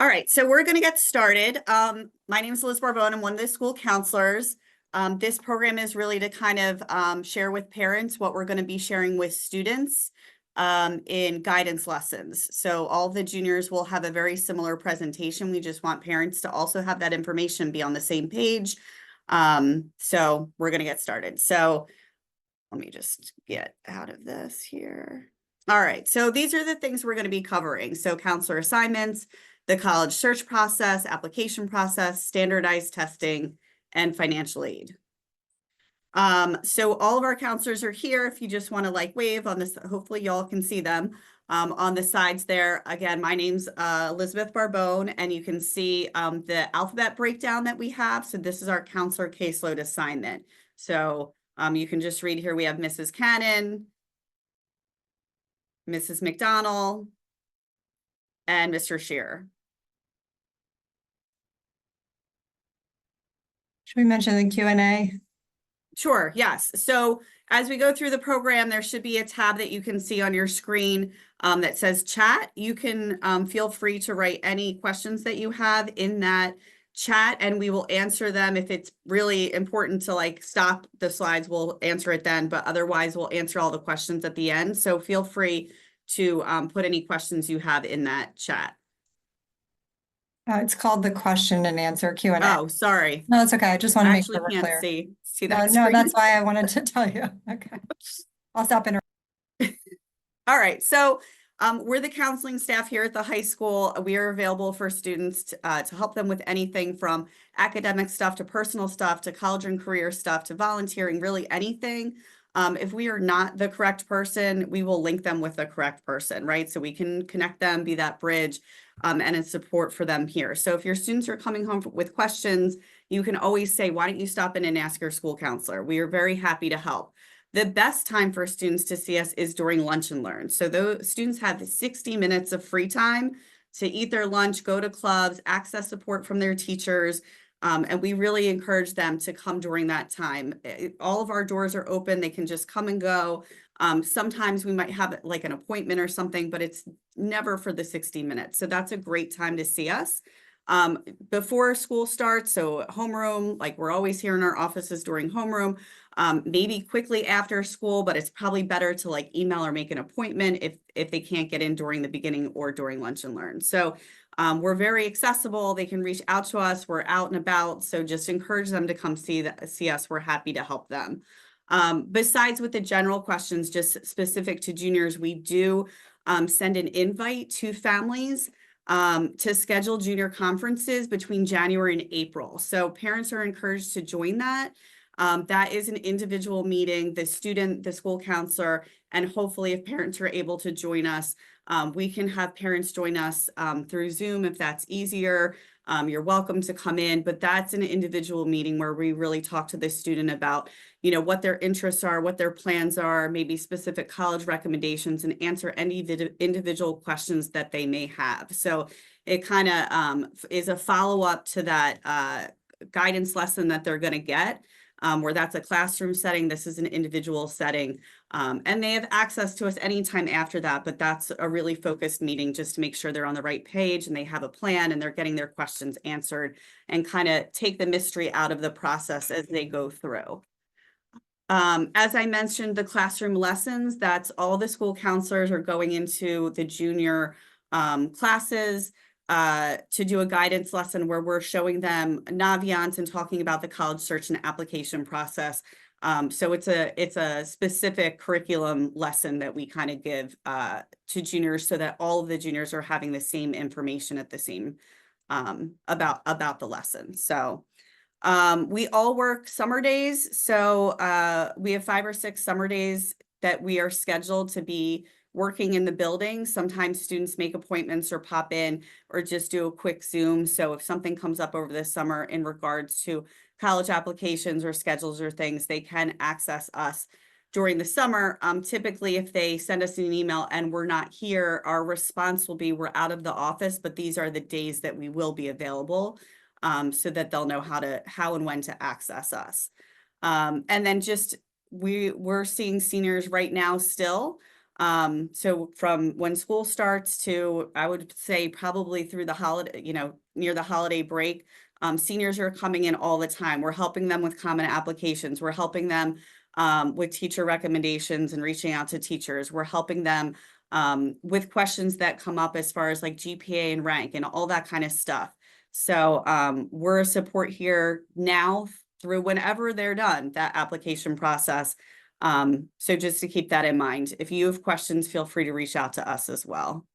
All right, so we're going to get started. My name is Liz Barbone. I'm one of the school counselors. This program is really to kind of share with parents what we're going to be sharing with students in guidance lessons. So all the juniors will have a very similar presentation. We just want parents to also have that information, be on the same page. So we're going to get started. So let me just get out of this here. All right, so these are the things we're going to be covering. So counselor assignments, the college search process, application process, standardized testing, and financial aid. So all of our counselors are here. If you just want to like wave on this, hopefully y'all can see them on the sides there. Again, my name's Elizabeth Barbone, and you can see the alphabet breakdown that we have. So this is our counselor caseload assignment. So you can just read here. We have Mrs. Cannon, Mrs. McDonald, and Mr. Shearer. Should we mention the Q&A? Sure, yes. So as we go through the program, there should be a tab that you can see on your screen that says chat. You can feel free to write any questions that you have in that chat, and we will answer them. If it's really important to like stop the slides, we'll answer it then, but otherwise we'll answer all the questions at the end. So feel free to put any questions you have in that chat. It's called the question and answer Q&A. Oh, sorry. No, it's okay. I just want to make Actually sure we're can't clear. see that No, screen. that's why I wanted to tell you. Okay. I'll stop interrupting. All right. So we're the counseling staff here at the high school. We are available for students to help them with anything from academic stuff to personal stuff to college and career stuff to volunteering, really anything. If we are not the correct person, we will link them with the correct person, right? So we can connect them, be that bridge, and a support for them here. So if your students are coming home with questions, you can always say, why don't you stop in and ask your school counselor? We are very happy to help. The best time for students to see us is during lunch and learn. So those students have 60 minutes of free time to eat their lunch, go to clubs, access support from their teachers. And we really encourage them to come during that time. All of our doors are open. They can just come and go. Sometimes we might have like an appointment or something, but it's never for the 60 minutes. So that's a great time to see us. Before school starts, so homeroom, like we're always here in our offices during homeroom, maybe quickly after school, but it's probably better to like email or make an appointment if they can't get in during the beginning or during lunch and learn. So we're very accessible. They can reach out to us. We're out and about. So just encourage them to come see us. We're happy to help them. Besides with the general questions, just specific to juniors, we do send an invite to families to schedule junior conferences between January and April. So parents are encouraged to join that. That is an individual meeting, the student, the school counselor, and hopefully if parents are able to join us, we can have parents join us through Zoom if that's easier. You're welcome to come in, but that's an individual meeting where we really talk to the student about, you know, what their interests are, what their plans are, maybe specific college recommendations, and answer any individual questions that they may have. So it kind of is a follow-up to that guidance lesson that they're going to get. Where that's a classroom setting, this is an individual setting, and they have access to us anytime after that, but that's a really focused meeting just to make sure they're on the right page and they have a plan and they're getting their questions answered and kind of take the mystery out of the process as they go through. As I mentioned, the classroom lessons, that's all the school counselors are going into the junior classes to do a guidance lesson where we're showing them Naviance and talking about the college search and application process. So it's a specific curriculum lesson that we kind of give to juniors so that all of the juniors are having the same information at the same about the lesson. So we all work summer days. So we have 5 or 6 summer days that we are scheduled to be working in the building. Sometimes students make appointments or pop in or just do a quick Zoom. So if something comes up over the summer in regards to college applications or schedules or things, they can access us during the summer. Typically, if they send us an email and we're not here, our response will be, we're out of the office, but these are the days that we will be available, so that they'll know how and when to access us. And then just we're seeing seniors right now still. So from when school starts to, I would say probably through the holiday, near the holiday break, seniors are coming in all the time. We're helping them with common applications. We're helping them with teacher recommendations and reaching out to teachers. We're helping them with questions that come up as far as like GPA and rank and all that kind of stuff. So we're a support here now through whenever they're done, that application process. So just to keep that in mind, if you have questions, feel free to reach out to us as well.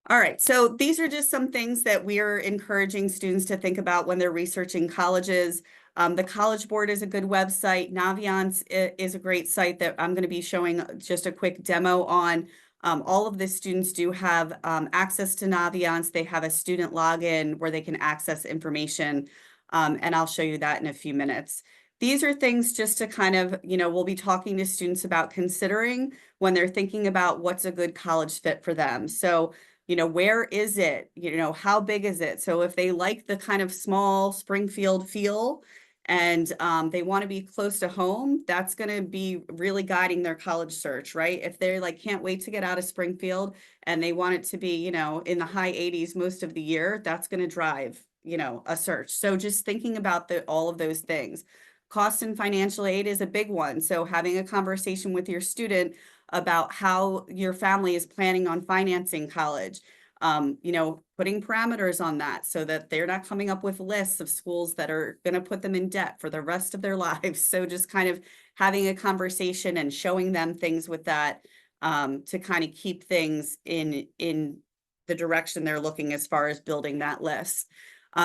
All right, so these are just some things that we are encouraging students to think about when they're researching colleges. The College Board is a good website. Naviance is a great site that I'm going to be showing just a quick demo on. All of the students do have access to Naviance. They have a student login where they can access information, and I'll show you that in a few minutes. These are things just to kind of, we'll be talking to students about considering when they're thinking about what's a good college fit for them. So where is it? How big is it? So if they like the kind of small Springfield feel and they want to be close to home, that's going to be really guiding their college search, right? If they're like, can't wait to get out of Springfield and they want it to be, in the high 80s most of the year, that's going to drive, a search. So just thinking about all of those things. Cost and financial aid is a big one. So having a conversation with your student about how your family is planning on financing college, putting parameters on that so that they're not coming up with lists of schools that are going to put them in debt for the rest of their lives. So just kind of having a conversation and showing them things with that to kind of keep things in the direction they're looking as far as building that list.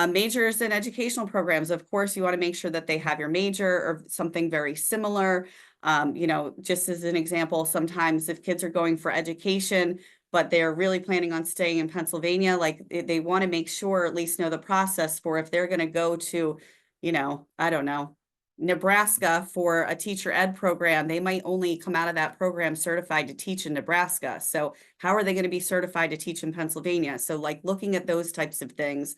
Majors and educational programs, of course, you want to make sure that they have your major or something very similar. Just as an example, sometimes if kids are going for education, but they're really planning on staying in Pennsylvania, like they want to make sure, at least know the process for if they're going to go to, I don't know, Nebraska for a teacher ed program, they might only come out of that program certified to teach in Nebraska. So how are they going to be certified to teach in Pennsylvania? So like looking at those types of things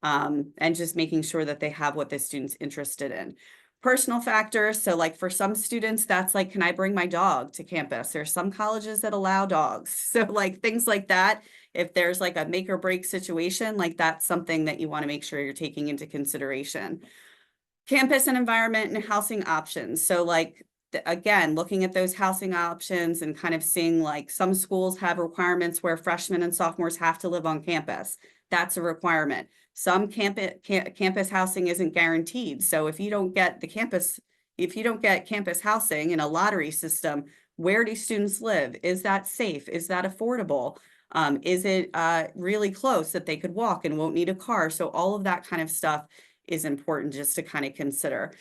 and just making sure that they have what the student's interested in. Personal factors. So like for some students, that's like, can I bring my dog to campus? There's some colleges that allow dogs. So like things like that, if there's like a make or break situation, like that's something that you want to make sure you're taking into consideration. Campus and environment and housing options. So like, again, looking at those housing options and kind of seeing like some schools have requirements where freshmen and sophomores have to live on campus. That's a requirement. Some campus housing isn't guaranteed. So if you don't get campus housing in a lottery system, where do students live? Is that safe? Is that affordable? Is it really close that they could walk and won't need a car? So all of that kind of stuff is important just to kind of consider.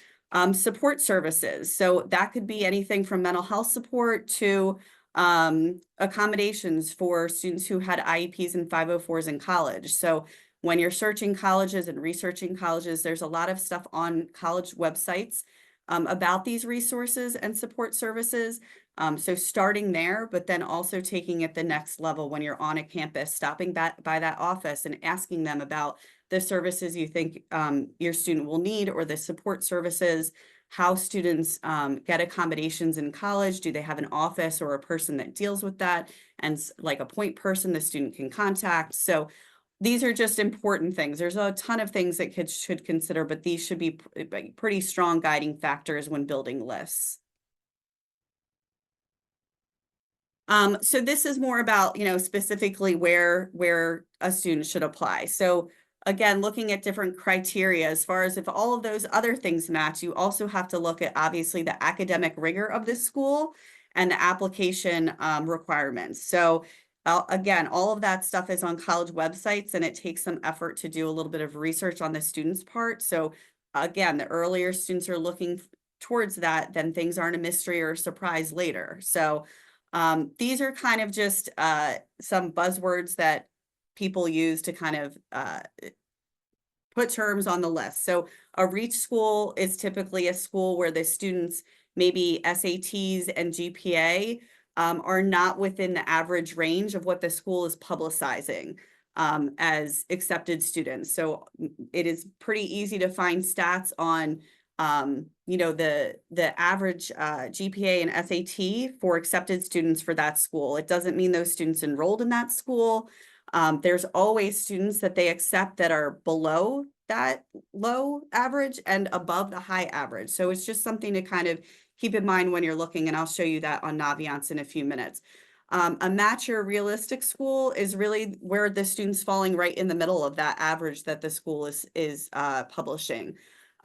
Support services. So that could be anything from mental health support to accommodations for students who had IEPs and 504s in college. So when you're searching colleges and researching colleges, there's a lot of stuff on college websites about these resources and support services. So starting there, but then also taking it the next level when you're on a campus, stopping by that office and asking them about the services you think your student will need or the support services, how students get accommodations in college. Do they have an office or a person that deals with that? And like a point person the student can contact. So these are just important things. There's a ton of things that kids should consider, but these should be pretty strong guiding factors when building lists. So this is more about, specifically where a student should apply. So again, looking at different criteria as far as if all of those other things match, you also have to look at obviously the academic rigor of this school and the application requirements. So again, all of that stuff is on college websites and it takes some effort to do a little bit of research on the student's part. So again, the earlier students are looking towards that, then things aren't a mystery or a surprise later. So these are kind of just some buzzwords that people use to kind of put terms on the list. So a reach school is typically a school where the students, maybe SATs and GPA are not within the average range of what the school is publicizing as accepted students. So it is pretty easy to find stats on You know, the average GPA and SAT for accepted students for that school. It doesn't mean those students enrolled in that school. There's always students that they accept that are below that low average and above the high average. So it's just something to kind of keep in mind when you're looking, and I'll show you that on Naviance in a few minutes. A match or realistic school is really where the student's falling right in the middle of that average that the school is publishing.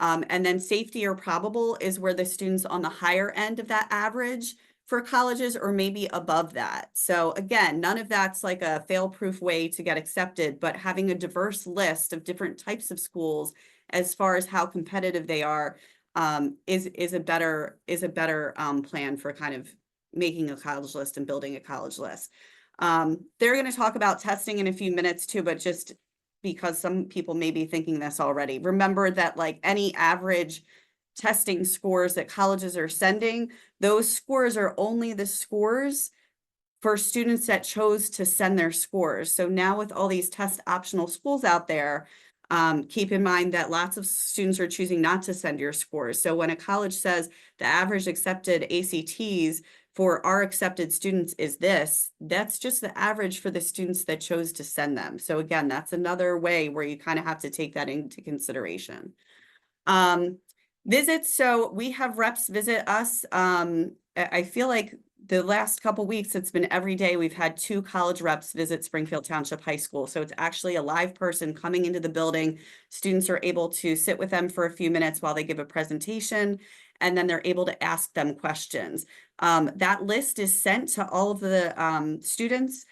And then safety or probable is where the student's on the higher end of that average for colleges, or maybe above that. So again, none of that's like a fail-proof way to get accepted, but having a diverse list of different types of schools as far as how competitive they are is a better plan for kind of making a college list and building a college list. They're going to talk about testing in a few minutes too, but just because some people may be thinking this already, remember that like any average testing scores that colleges are sending, those scores are only the scores for students that chose to send their scores. So now with all these test optional schools out there, keep in mind that lots of students are choosing not to send your scores. So when a college says the average accepted ACTs for our accepted students is this, that's just the average for the students that chose to send them. So again, that's another way where you kind of have to take that into consideration. Visits. So we have reps visit us. I feel like the last couple weeks, it's been every day. We've had 2 college reps visit Springfield Township High School. So it's actually a live person coming into the building. Students are able to sit with them for a few minutes while they give a presentation, and then they're able to ask them questions. That list is sent to all of the students,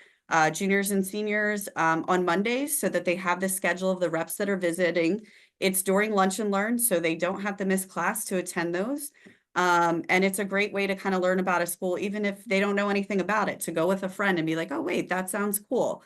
juniors and seniors on Mondays, so that they have the schedule of the reps that are visiting. It's during lunch and learn, so they don't have to miss class to attend those. And it's a great way to kind of learn about a school, even if they don't know anything about it, to go with a friend and be like, oh, wait, that sounds cool.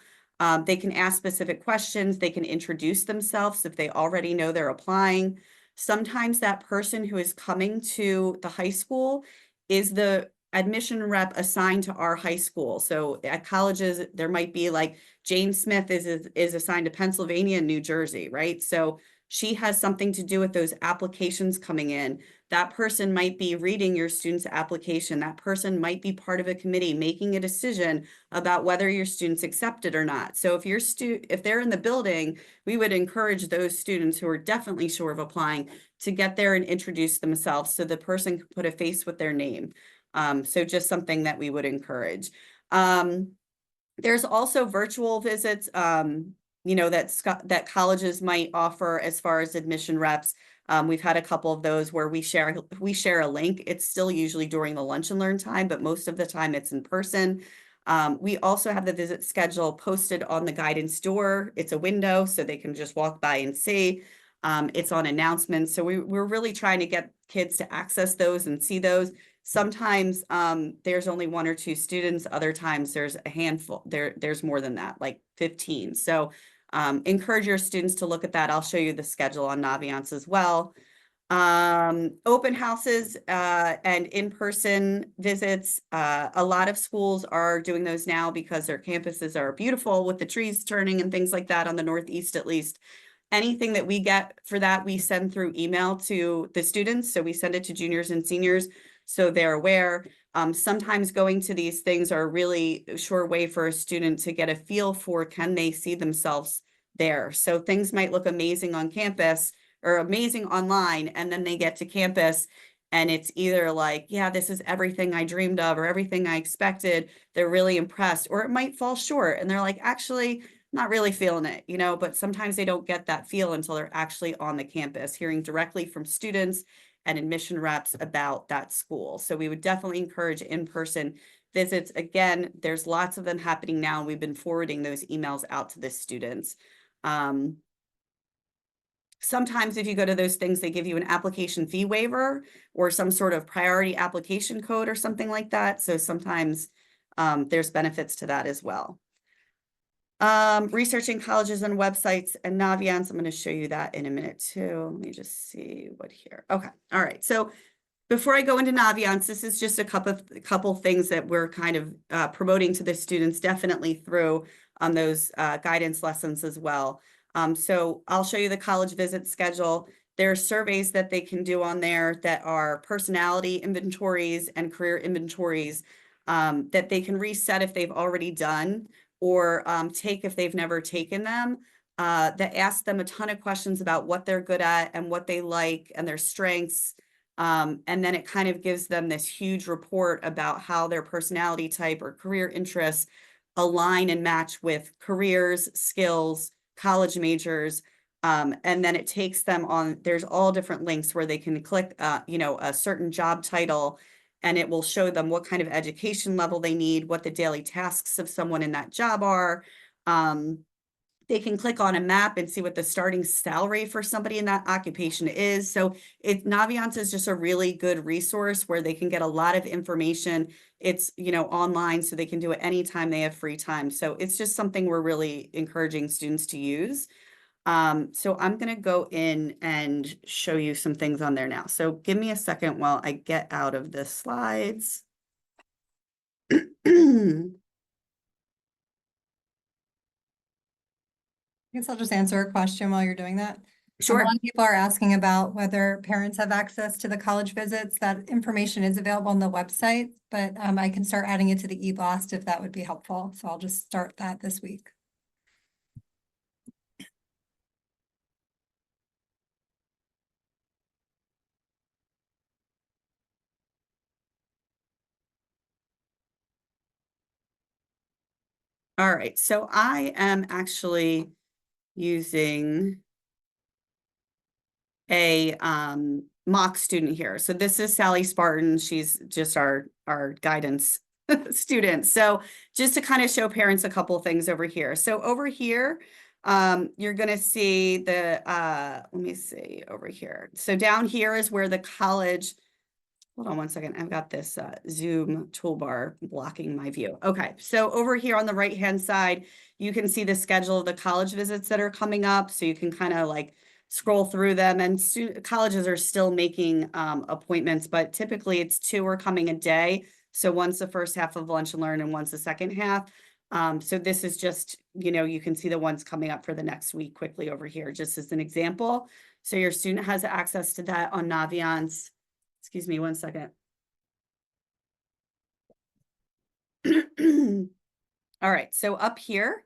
They can ask specific questions. They can introduce themselves if they already know they're applying. Sometimes that person who is coming to the high school is the admission rep assigned to our high school. So at colleges, there might be like Jane Smith is assigned to Pennsylvania and New Jersey, right? So she has something to do with those applications coming in. That person might be reading your student's application. That person might be part of a committee making a decision about whether your student's accepted or not. So if they're in the building, we would encourage those students who are definitely sure of applying to get there and introduce themselves so the person can put a face with their name. So just something that we would encourage. There's also virtual visits, you know, that colleges might offer as far as admission reps. We've had a couple of those where we share a link. It's still usually during the lunch and learn time, but most of the time it's in person. We also have the visit schedule posted on the guidance door. It's a window so they can just walk by and see. It's on announcements. So we're really trying to get kids to access those and see those. Sometimes there's only 1 or 2 students. Other times there's a handful. There's more than that, like 15. So encourage your students to look at that. I'll show you the schedule on Naviance as well. Open houses and in-person visits. A lot of schools are doing those now because their campuses are beautiful with the trees turning and things like that on the Northeast, at least. Anything that we get for that, we send through email to the students. So we send it to juniors and seniors so they're aware. Sometimes going to these things are a really sure way for a student to get a feel for, can they see themselves there? So things might look amazing on campus or amazing online, and then they get to campus and it's either like, yeah, this is everything I dreamed of or everything I expected. They're really impressed, or it might fall short and they're like, actually, not really feeling it, you know, but sometimes they don't get that feel until they're actually on the campus, hearing directly from students and admission reps about that school. So we would definitely encourage in-person visits. Again, there's lots of them happening now. We've been forwarding those emails out to the students. Sometimes if you go to those things, they give you an application fee waiver or some sort of priority application code or something like that. So sometimes there's benefits to that as well. Researching colleges and websites and Naviance. I'm going to show you that in a minute too. Let me just see what here. Okay. All right. So before I go into Naviance, this is just a couple things that we're kind of promoting to the students, definitely through those guidance lessons as well. So I'll show you the college visit schedule. There are surveys that they can do on there that are personality inventories and career inventories that they can reset if they've already done, or take if they've never taken them, that ask them a ton of questions about what they're good at and what they like and their strengths. And then it kind of gives them this huge report about how their personality type or career interests align and match with careers, skills, college majors. And then it takes them on, there's all different links where they can click, a certain job title, and it will show them what kind of education level they need, what the daily tasks of someone in that job are. They can click on a map and see what the starting salary for somebody in that occupation is. So Naviance is just a really good resource where they can get a lot of information. It's, online, so they can do it anytime they have free time. So it's just something we're really encouraging students to use. So I'm going to go in and show you some things on there now. So give me a second while I get out of the slides. I guess I'll just answer a question while you're doing that. A Sure. lot of people are asking about whether parents have access to the college visits. That information is available on the website, but I can start adding it to the e-blast if that would be helpful. So I'll just start that this week. All right, so I am actually using a mock student here. So this is Sally Spartan. She's just our guidance student. So just to kind of show parents a couple things over here. So over here, you're going to see the, let me see over here. So down here is where the college, hold on one second. I've got this Zoom toolbar blocking my view. Okay, so over here on the right-hand side, you can see the schedule of the college visits that are coming up. So you can kind of like scroll through them, and colleges are still making appointments, but typically it's 2 are coming a day. So one's the first half of lunch and learn and one's the second half. So this is just, you can see the ones coming up for the next week quickly over here, just as an example. So your student has access to that on Naviance. Excuse me one second. All right, so up here,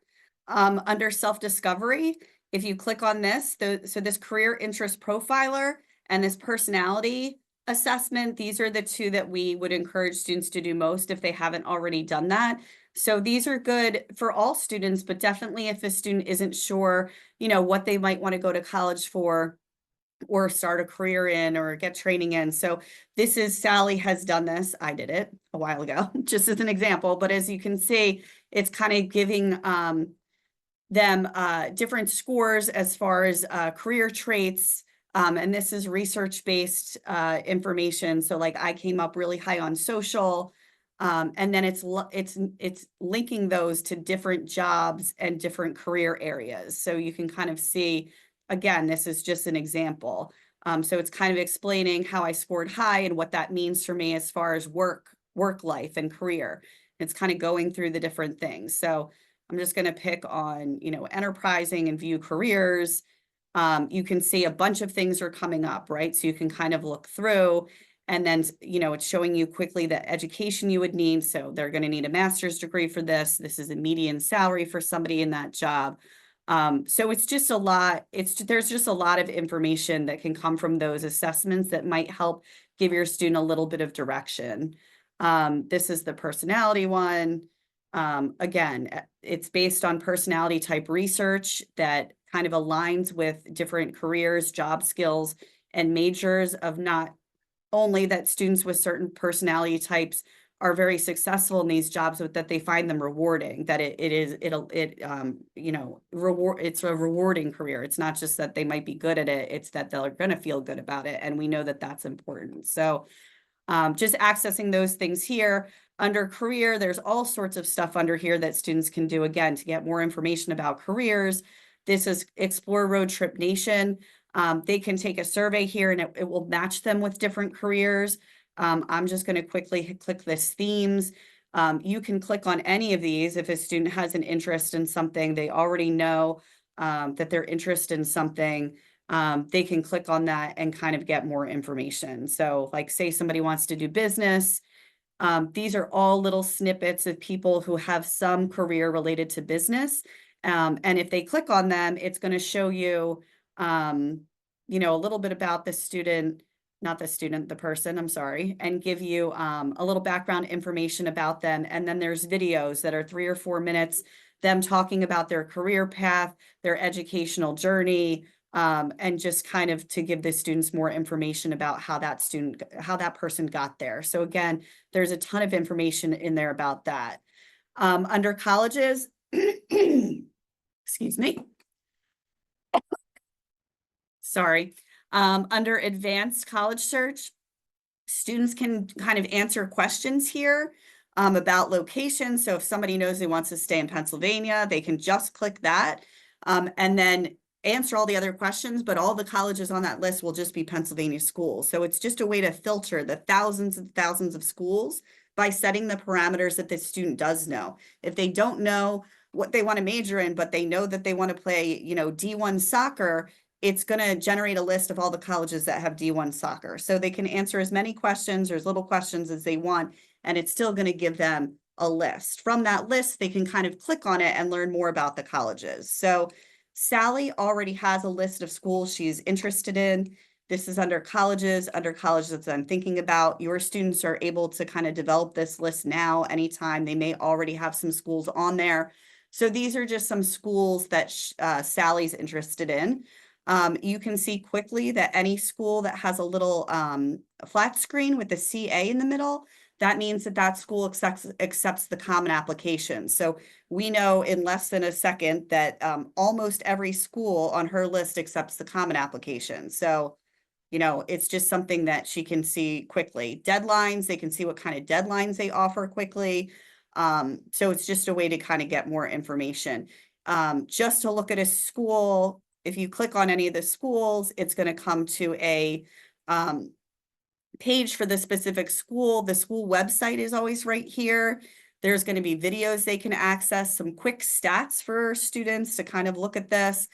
under self-discovery, if you click on this, so this career interest profiler and this personality assessment, these are the 2 that we would encourage students to do most if they haven't already done that. So these are good for all students, but definitely if a student isn't sure, what they might want to go to college for, or start a career in, or get training in. So this is, Sally has done this. I did it a while ago, just as an example. But as you can see, it's kind of giving them different scores as far as career traits. And this is research-based information. So like I came up really high on social, and then it's linking those to different jobs and different career areas. So you can kind of see, again, this is just an example. So it's kind of explaining how I scored high and what that means for me as far as work life and career. It's kind of going through the different things. So I'm just going to pick on, enterprising and view careers. You can see a bunch of things are coming up, right? So you can kind of look through, and then, it's showing you quickly the education you would need. So they're going to need a master's degree for this. This is a median salary for somebody in that job. So it's just a lot. There's just a lot of information that can come from those assessments that might help give your student a little bit of direction. This is the personality one. Again, it's based on personality type research that kind of aligns with different careers, job skills, and majors, of not only that students with certain personality types are very successful in these jobs, but that they find them rewarding, that it's a rewarding career. It's not just that they might be good at it, it's that they're going to feel good about it. And we know that that's important. So just accessing those things here. Under career, there's all sorts of stuff under here that students can do, again, to get more information about careers. This is Explore Road Trip Nation. They can take a survey here and it will match them with different careers. I'm just going to quickly click this themes. You can click on any of these if a student has an interest in something, they already know that they're interested in something. they can click on that and kind of get more information. So like say somebody wants to do business, these are all little snippets of people who have some career related to business. And if they click on them, it's going to show you, a little bit about the student, not the student, the person, I'm sorry, and give you a little background information about them. And then there's videos that are 3 or 4 minutes, them talking about their career path, their educational journey, and just kind of to give the students more information about how that person got there. So again, there's a ton of information in there about that. Under colleges, excuse me. Sorry. Under advanced college search, students can kind of answer questions here about location. So if somebody knows they wants to stay in Pennsylvania, they can just click that and then answer all the other questions, but all the colleges on that list will just be Pennsylvania schools. So it's just a way to filter the thousands and thousands of schools by setting the parameters that the student does know. If they don't know what they want to major in, but they know that they want to play, D1 soccer, it's going to generate a list of all the colleges that have D1 soccer. So they can answer as many questions or as little questions as they want, and it's still going to give them a list. From that list, they can kind of click on it and learn more about the colleges. So Sally already has a list of schools she's interested in. This is under colleges that I'm thinking about. Your students are able to kind of develop this list now anytime. They may already have some schools on there. So these are just some schools that Sally's interested in. You can see quickly that any school that has a little flat screen with the CA in the middle, that means that school accepts the common application. So we know in less than a second that almost every school on her list accepts the common application. So, it's just something that she can see quickly. Deadlines, they can see what kind of deadlines they offer quickly. So it's just a way to kind of get more information. Just to look at a school, if you click on any of the schools, it's going to come to a page for the specific school. The school website is always right here. There's going to be videos they can access, some quick stats for students to kind of look at this.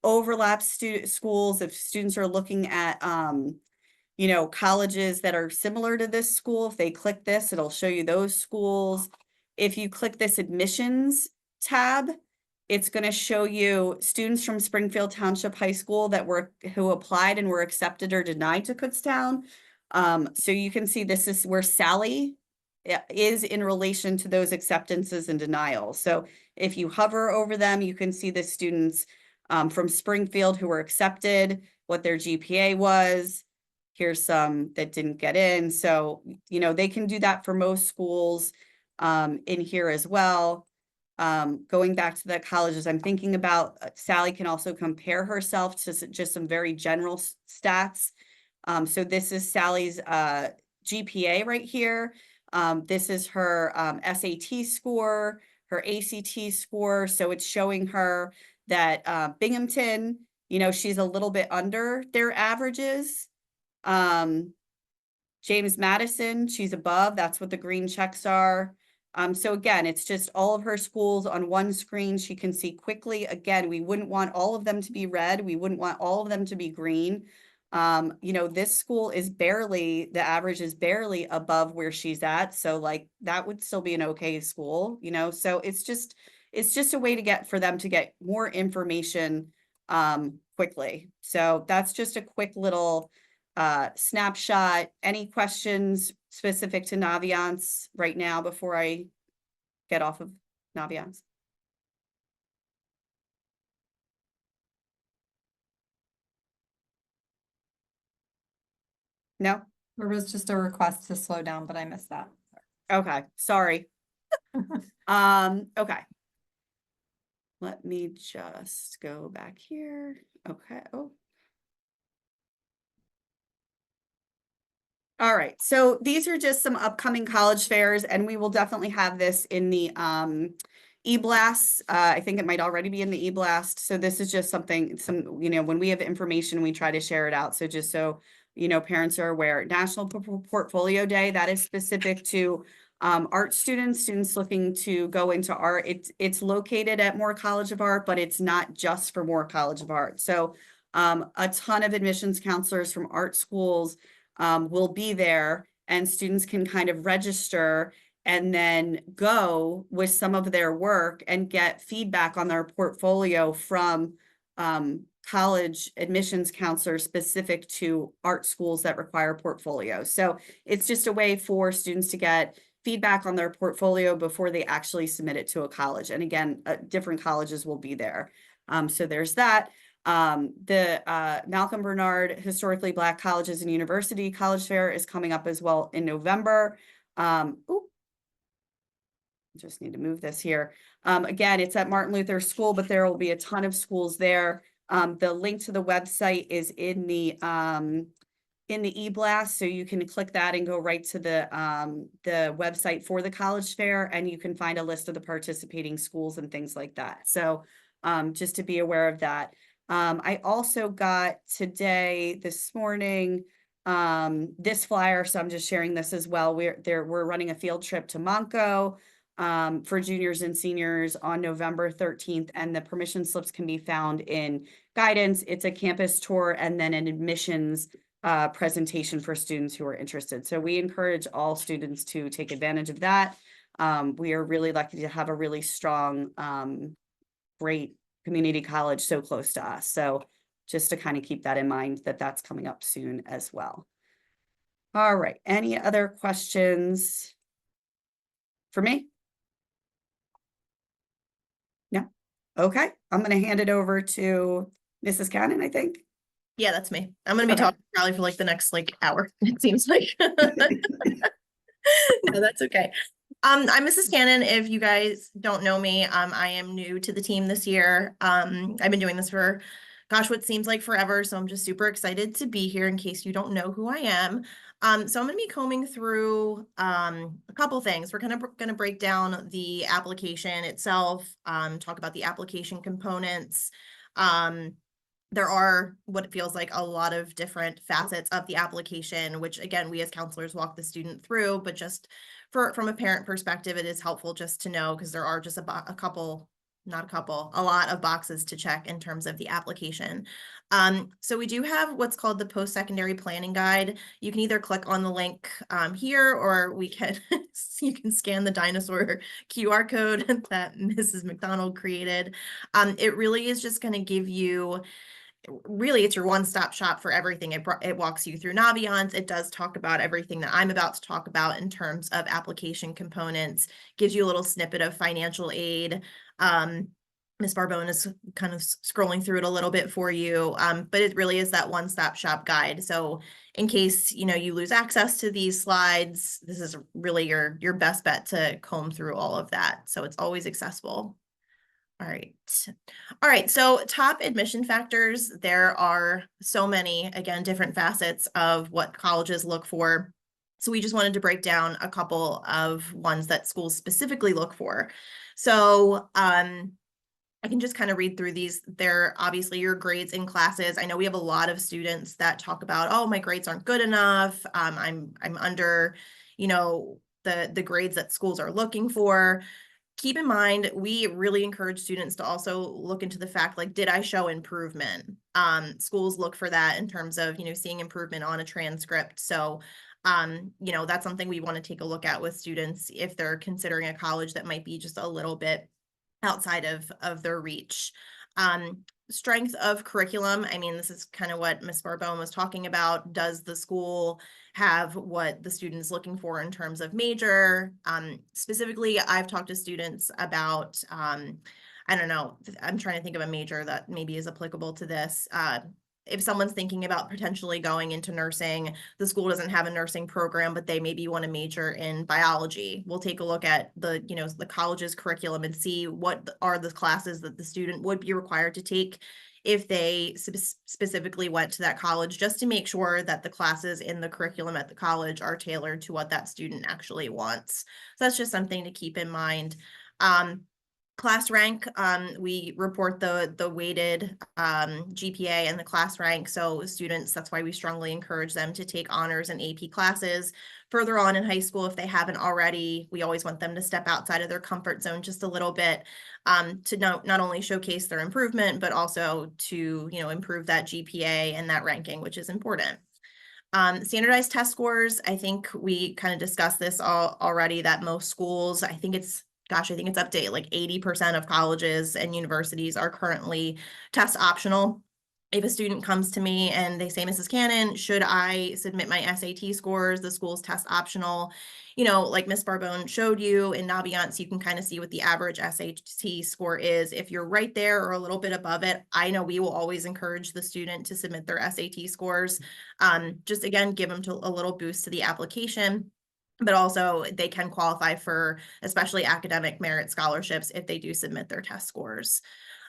Overlap schools, if students are looking at colleges that are similar to this school, if they click this, it'll show you those schools. If you click this admissions tab, it's going to show you students from Springfield Township High School who applied and were accepted or denied to Kutztown. So you can see this is where Sally is in relation to those acceptances and denials. So if you hover over them, you can see the students from Springfield who were accepted, what their GPA was. Here's some that didn't get in. So, they can do that for most schools in here as well. Going back to the colleges I'm thinking about, Sally can also compare herself to just some very general stats. So this is Sally's GPA right here. This is her SAT score, her ACT score. So it's showing her that Binghamton, she's a little bit under their averages. James Madison, she's above. That's what the green checks are. So again, it's just all of her schools on one screen. She can see quickly. Again, we wouldn't want all of them to be red. We wouldn't want all of them to be green. This school is the average is barely above where she's at. So like that would still be an okay school, so it's just a way for them to get more information quickly. So that's just a quick little snapshot. Any questions specific to Naviance right now before I get off of Naviance? No? There was just a request to slow down, but I missed that. Okay, sorry. Okay. Let me just go back here. Okay. Oh. All right, so these are just some upcoming college fairs, and we will definitely have this in the e-blast. I think it might already be in the e-blast. So this is just something, when we have information, we try to share it out. So just so, parents are aware. National Portfolio Day, that is specific to art students looking to go into art. It's located at Moore College of Art, but it's not just for Moore College of Art. So A ton of admissions counselors from art schools will be there, and students can kind of register and then go with some of their work and get feedback on their portfolio from college admissions counselors specific to art schools that require portfolios. So it's just a way for students to get feedback on their portfolio before they actually submit it to a college. And again, different colleges will be there. So there's that. The Malcolm Bernard Historically Black Colleges and University College Fair is coming up as well in November. Just need to move this here. Again, it's at Martin Luther School, but there will be a ton of schools there. The link to the website is in the e-blast, so you can click that and go right to the website for the college fair, and you can find a list of the participating schools and things like that. So just to be aware of that. I also got this morning, this flyer, so I'm just sharing this as well. We're running a field trip to Monco for juniors and seniors on November 13th, and the permission slips can be found in guidance. It's a campus tour and then an admissions presentation for students who are interested. So we encourage all students to take advantage of that. We are really lucky to have a really strong, great community college so close to us. So just to kind of keep that in mind, that that's coming up soon as well. All right, any other questions for me? No? Okay, I'm going to hand it over to Mrs. Cannon, I think. Yeah, that's me. I'm going to be Okay. talking probably for like the next hour, it seems like. No, that's okay. I'm Mrs. Cannon. If you guys don't know me, I am new to the team this year. I've been doing this for, gosh, what seems like forever. So I'm just super excited to be here in case you don't know who I am. So I'm going to be combing through a couple things. We're kind of going to break down the application itself, talk about the application components. There are what feels like a lot of different facets of the application, which again, we as counselors walk the student through, but just from a parent perspective, it is helpful just to know, because there are just a lot of boxes to check in terms of the application. So we do have what's called the post-secondary planning guide. You can either click on the link here, or you can scan the dinosaur QR code that Mrs. McDonald created. It really is just going to give you, really, it's your one-stop shop for everything. It walks you through Naviance. It does talk about everything that I'm about to talk about in terms of application components, gives you a little snippet of financial aid. Ms. Barbone is kind of scrolling through it a little bit for you, but it really is that one-stop shop guide. So in case you lose access to these slides, this is really your best bet to comb through all of that. So it's always accessible. All right. So top admission factors, there are so many, again, different facets of what colleges look for. So we just wanted to break down a couple of ones that schools specifically look for. So I can just kind of read through these. They're obviously your grades in classes. I know we have a lot of students that talk about, oh, my grades aren't good enough. I'm under, the grades that schools are looking for. Keep in mind, we really encourage students to also look into the fact, like, did I show improvement? Schools look for that in terms of, seeing improvement on a transcript. So, that's something we want to take a look at with students if they're considering a college that might be just a little bit outside of their reach. Strength of curriculum. I mean, this is kind of what Ms. Barbone was talking about. Does the school have what the student is looking for in terms of major? Specifically, I've talked to students about, I don't know, I'm trying to think of a major that maybe is applicable to this. If someone's thinking about potentially going into nursing, the school doesn't have a nursing program, but they maybe want to major in biology. We'll take a look at the college's curriculum and see what are the classes that the student would be required to take if they specifically went to that college, just to make sure that the classes in the curriculum at the college are tailored to what that student actually wants. So that's just something to keep in mind. Class rank, we report the weighted GPA and the class rank. So students, that's why we strongly encourage them to take honors and AP classes further on in high school, if they haven't already, we always want them to step outside of their comfort zone just a little bit, to not only showcase their improvement, but also to, improve that GPA and that ranking, which is important. Standardized test scores, I think we kind of discussed this already, that most schools, I think it's up to like 80% of colleges and universities are currently test optional. If a student comes to me and they say, Mrs. Cannon, should I submit my SAT scores? The school's test optional. Like Ms. Barbone showed you in Naviance, you can kind of see what the average SAT score is. If you're right there or a little bit above it, I know we will always encourage the student to submit their SAT scores. Just again, give them a little boost to the application. But also they can qualify for especially academic merit scholarships if they do submit their test scores.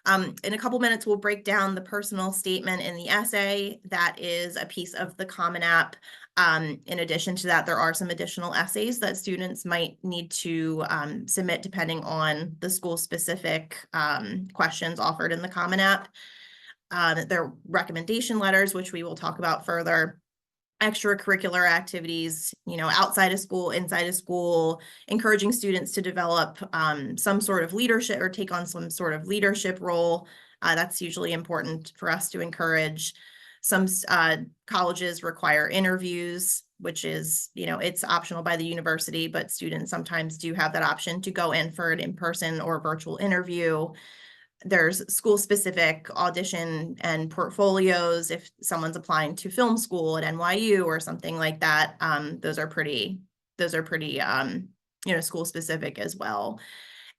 In a couple minutes, we'll break down the personal statement in the essay. That is a piece of the Common App. In addition to that, there are some additional essays that students might need to submit depending on the school-specific questions offered in the Common App. There are recommendation letters, which we will talk about further. Extracurricular activities, outside of school, inside of school, encouraging students to develop some sort of leadership or take on some sort of leadership role. That's usually important for us to encourage. Some colleges require interviews, which is, it's optional by the university, but students sometimes do have that option to go in for an in-person or virtual interview. There's school-specific audition and portfolios if someone's applying to film school at NYU or something like that. Those are pretty school-specific as well.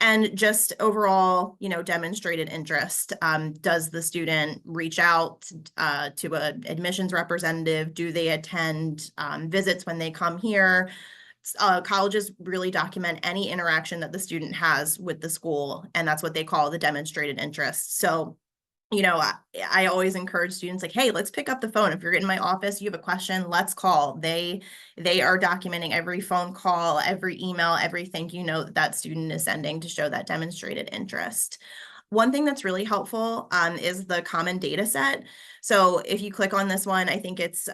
And just overall, demonstrated interest. Does the student reach out to an admissions representative? Do they attend visits when they come here? Colleges really document any interaction that the student has with the school, and that's what they call the demonstrated interest. So, I always encourage students like, hey, let's pick up the phone. If you're in my office, you have a question, let's call. They are documenting every phone call, every email, everything, that student is sending to show that demonstrated interest. One thing that's really helpful is the common data set. So if you click on this one, I think it's,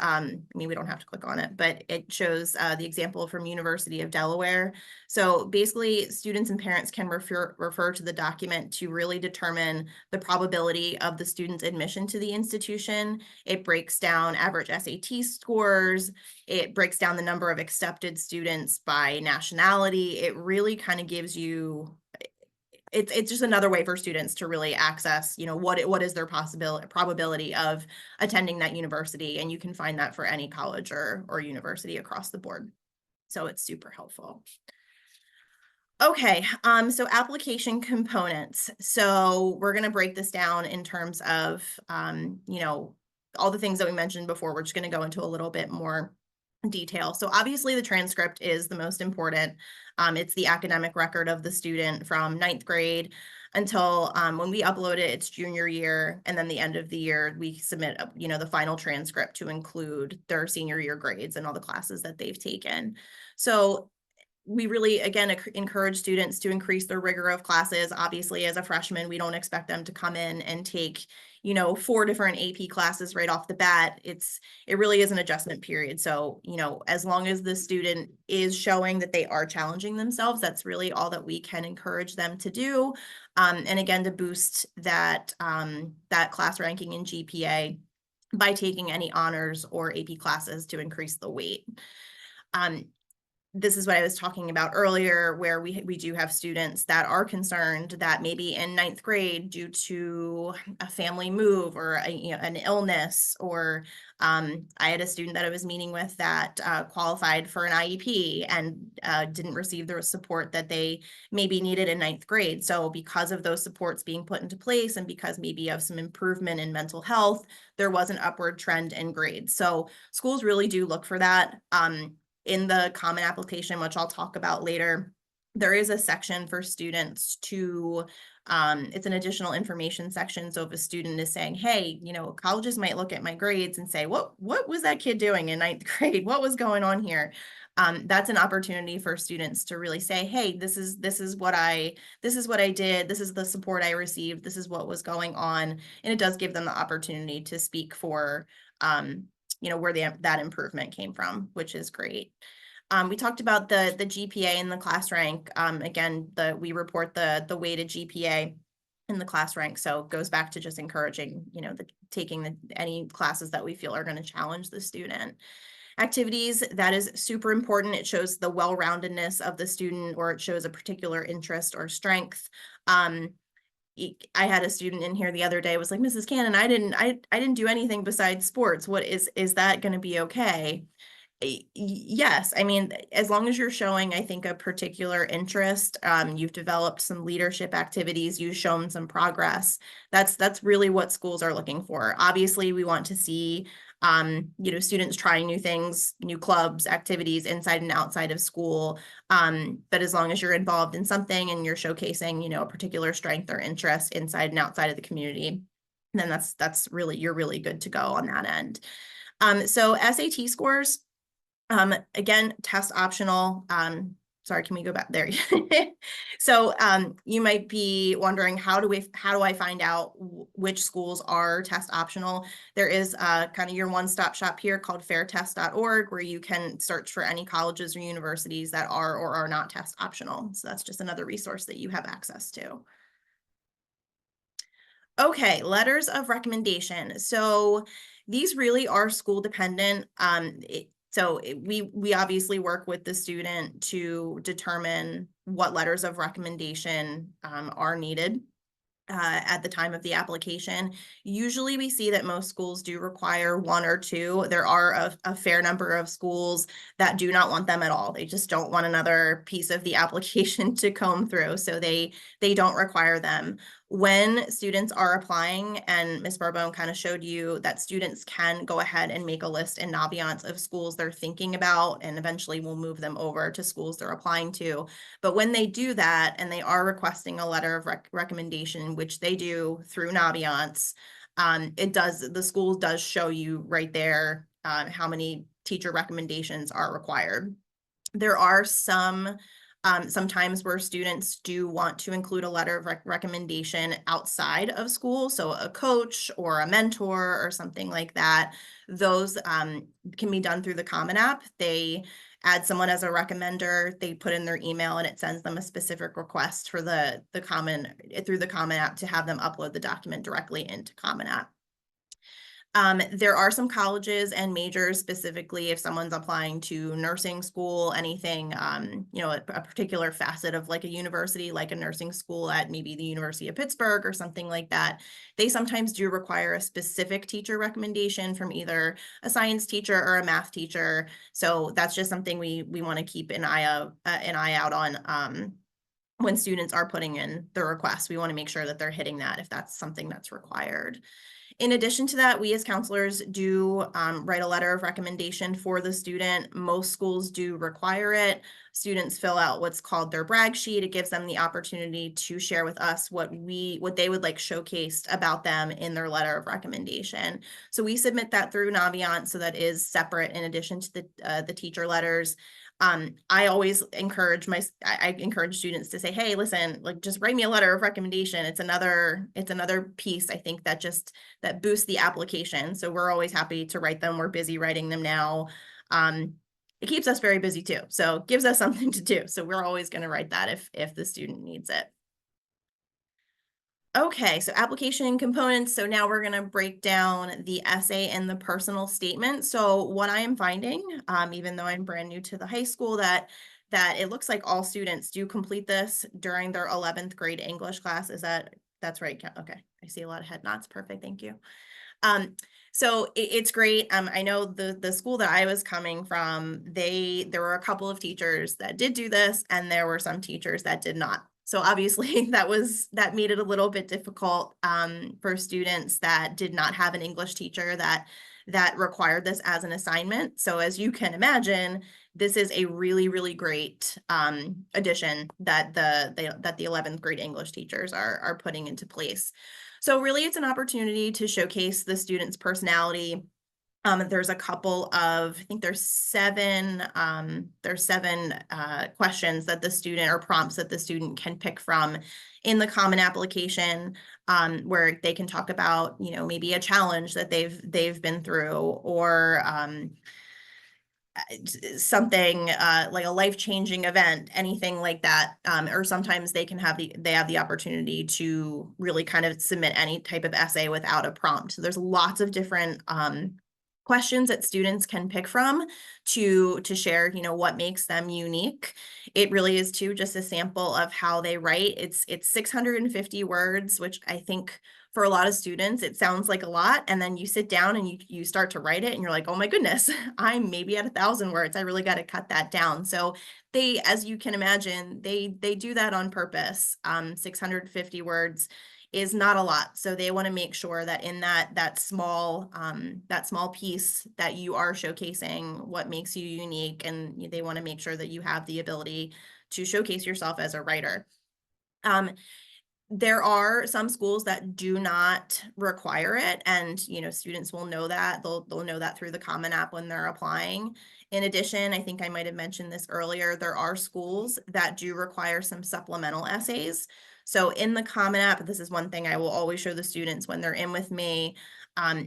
we don't have to click on it, but it shows the example from University of Delaware. So basically students and parents can refer to the document to really determine the probability of the student's admission to the institution. It breaks down average SAT scores. It breaks down the number of accepted students by nationality. It really kind of gives you, it's just another way for students to really access, what is their probability of attending that university. And you can find that for any college or university across the board. So it's super helpful. Okay, so application components. So we're going to break this down in terms of, all the things that we mentioned before. We're just going to go into a little bit more detail. So obviously the transcript is the most important. It's the academic record of the student from 9th grade until when we upload it, it's junior year. And then the end of the year, we submit, the final transcript to include their senior year grades and all the classes that they've taken. So we really, again, encourage students to increase their rigor of classes. Obviously, as a freshman, we don't expect them to come in and take, 4 different AP classes right off the bat. It really is an adjustment period. So, as long as the student is showing that they are challenging themselves, that's really all that we can encourage them to do. And again, to boost that, that class ranking in GPA by taking any honors or AP classes to increase the weight. This is what I was talking about earlier, where we do have students that are concerned that maybe in 9th grade, due to a family move or an illness, or I had a student that I was meeting with that qualified for an IEP and didn't receive the support that they maybe needed in 9th grade. So because of those supports being put into place and because maybe of some improvement in mental health, there was an upward trend in grades. So schools really do look for that. In the common application, which I'll talk about later, there is a section for students to, it's an additional information section. So if a student is saying, hey, colleges might look at my grades and say, what was that kid doing in 9th grade? What was going on here? That's an opportunity for students to really say, hey, this is what I did. This is the support I received. This is what was going on. And it does give them the opportunity to speak for, where that improvement came from, which is great. We talked about the GPA and the class rank. Again, we report the weighted GPA in the class rank. So it goes back to just encouraging, taking any classes that we feel are going to challenge the student. Activities, that is super important. It shows the well-roundedness of the student, or it shows a particular interest or strength. I had a student in here the other day was like, Mrs. Cannon, I didn't do anything besides sports. What is that going to be okay? Yes, I mean, as long as you're showing, I think, a particular interest, you've developed some leadership activities, you've shown some progress. That's really what schools are looking for. Obviously, we want to see, students trying new things, new clubs, activities inside and outside of school. But as long as you're involved in something and you're showcasing, a particular strength or interest inside and outside of the community, then you're really good to go on that end. So SAT scores. Again, test optional. Sorry, can we go back there? So you might be wondering, how do I find out which schools are test optional? There is kind of your one-stop shop here called fairtest.org, where you can search for any colleges or universities that are or are not test optional. So that's just another resource that you have access to. Okay, letters of recommendation. So these really are school dependent. We obviously work with the student to determine what letters of recommendation are needed at the time of the application. Usually we see that most schools do require one or two. There are a fair number of schools that do not want them at all. They just don't want another piece of the application to comb through, so they don't require them. When students are applying, and Ms. Barbone kind of showed you that students can go ahead and make a list in Naviance of schools they're thinking about, and eventually we'll move them over to schools they're applying to. But when they do that and they are requesting a letter of recommendation, which they do through Naviance, the school does show you right there how many teacher recommendations are required. There are sometimes where students do want to include a letter of recommendation outside of school, so a coach or a mentor or something like that. Those can be done through the Common App. They add someone as a recommender, they put in their email, and it sends them a specific request for through the Common App to have them upload the document directly into Common App. There are some colleges and majors, specifically if someone's applying to nursing school, anything, a particular facet of like a university, like a nursing school at maybe the University of Pittsburgh or something like that. They sometimes do require a specific teacher recommendation from either a science teacher or a math teacher. So that's just something we want to keep an eye out on. When students are putting in the request, we want to make sure that they're hitting that if that's something that's required. In addition to that, we as counselors do write a letter of recommendation for the student. Most schools do require it. Students fill out what's called their brag sheet. It gives them the opportunity to share with us what they would like showcased about them in their letter of recommendation. So we submit that through Naviance, so that is separate in addition to the teacher letters. I always encourage students to say, hey, listen, like, just write me a letter of recommendation. It's another piece, I think, that boosts the application. So we're always happy to write them. We're busy writing them now. It keeps us very busy too. So it gives us something to do. So we're always going to write that if the student needs it. Okay, so application components. So now we're going to break down the essay and the personal statement. So what I am finding, even though I'm brand new to the high school, that it looks like all students do complete this during their 11th grade English class. That's right? Okay, I see a lot of head nods. Perfect, thank you. So it's great. I know the school that I was coming from, there were a couple of teachers that did do this, and there were some teachers that did not. So obviously that made it a little bit difficult for students that did not have an English teacher that required this as an assignment. So as you can imagine, this is a really, really great addition that the 11th grade English teachers are putting into place. So really, it's an opportunity to showcase the student's personality. There's a couple of, I think there's seven questions that the student, or prompts that the student can pick from in the common application, where they can talk about, maybe a challenge that they've been through, or something like a life-changing event, anything like that. Or sometimes they have the opportunity to really kind of submit any type of essay without a prompt. So there's lots of different questions that students can pick from to share, what makes them unique. It really is too just a sample of how they write. It's 650 words, which I think for a lot of students, it sounds like a lot. And then you sit down and you start to write it and you're like, oh my goodness, I'm maybe at 1,000 words. I really got to cut that down. So they, as you can imagine, they do that on purpose. 650 words is not a lot. So they want to make sure that in that small piece that you are showcasing what makes you unique, and they want to make sure that you have the ability to showcase yourself as a writer. There are some schools that do not require it, and students will know that. They'll know that through the Common App when they're applying. In addition, I think I might have mentioned this earlier, there are schools that do require some supplemental essays. So in the Common App, this is one thing I will always show the students when they're in with me.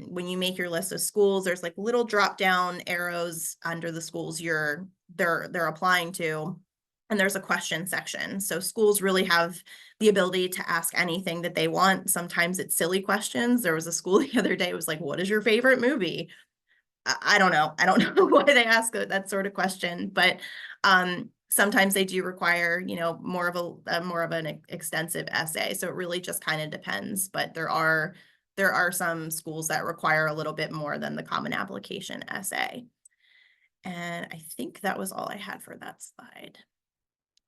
When you make your list of schools, there's like little drop down arrows under the schools they're applying to. And there's a question section. So schools really have the ability to ask anything that they want. Sometimes it's silly questions. There was a school the other day, it was like, what is your favorite movie? I don't know. I don't know why they ask that sort of question, but sometimes they do require, more of an extensive essay. So it really just kind of depends, but there are some schools that require a little bit more than the common application essay. And I think that was all I had for that slide.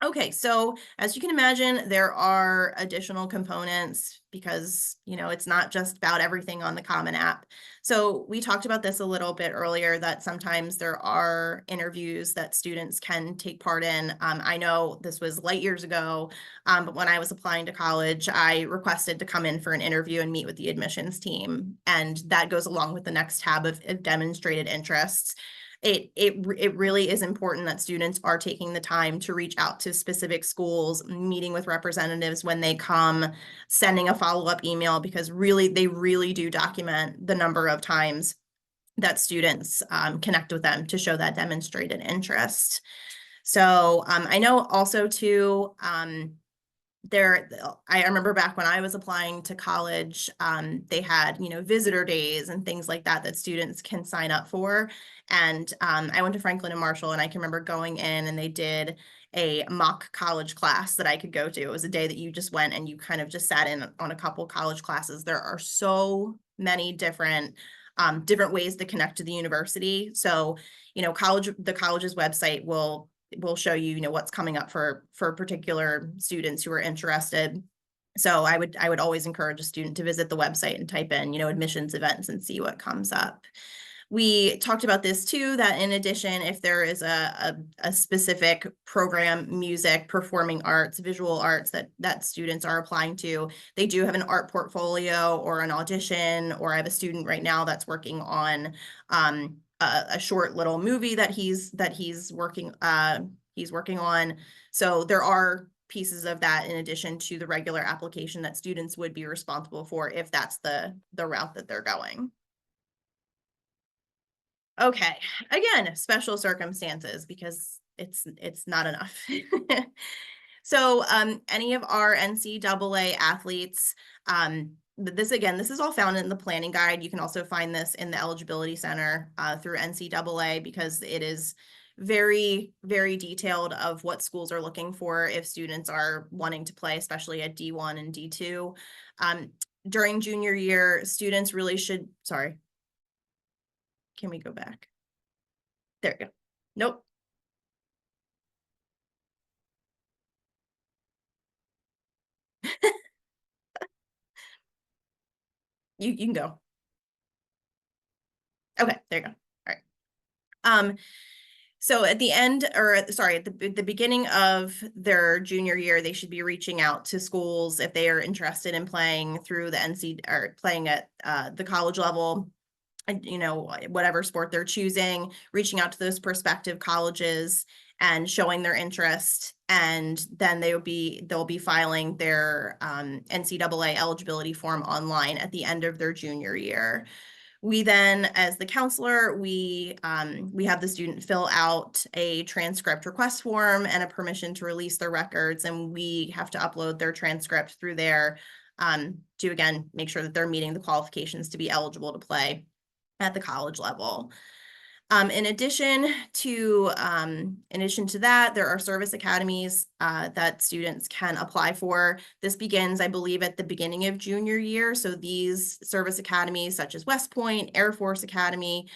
Okay, so as you can imagine, there are additional components because, it's not just about everything on the Common App. So we talked about this a little bit earlier, that sometimes there are interviews that students can take part in. I know this was light years ago, but when I was applying to college, I requested to come in for an interview and meet with the admissions team. And that goes along with the next tab of demonstrated interests. It really is important that students are taking the time to reach out to specific schools, meeting with representatives when they come, sending a follow-up email, because they really do document the number of times that students connect with them to show that demonstrated interest. So I know also too, I remember back when I was applying to college, they had, visitor days and things like that students can sign up for. And I went to Franklin and Marshall, and I can remember going in and they did a mock college class that I could go to. It was a day that you just went and you kind of just sat in on a couple college classes. There are so many different ways to connect to the university. So, the college's website will show you, what's coming up for particular students who are interested. So I would always encourage a student to visit the website and type in, admissions events and see what comes up. We talked about this too, that in addition, if there is a specific program, music, performing arts, visual arts that students are applying to, they do have an art portfolio or an audition, or I have a student right now that's working on a short little movie that he's working on. So there are pieces of that in addition to the regular application that students would be responsible for if that's the route that they're going. Okay, again, special circumstances, because it's not enough. So any of our NCAA athletes, this is all found in the planning guide. You can also find this in the eligibility center through NCAA, because it is very, very detailed of what schools are looking for if students are wanting to play, especially at D1 and D2. During junior year, students really should, sorry. Can we go back? There we go. Nope. You can go. Okay, there you go. All right. So at the end, or sorry, at the beginning of their junior year, they should be reaching out to schools if they are interested in playing through the NC or playing at the college level, whatever sport they're choosing, reaching out to those prospective colleges and showing their interest. And then they'll be filing their NCAA eligibility form online at the end of their junior year. We then, as the counselor, we have the student fill out a transcript request form and a permission to release their records, and we have to upload their transcript through there to, again, make sure that they're meeting the qualifications to be eligible to play at the college level. In addition to that, there are service academies that students can apply for. This begins, I believe, at the beginning of junior year. So these service academies, such as West Point, Air Force Academy,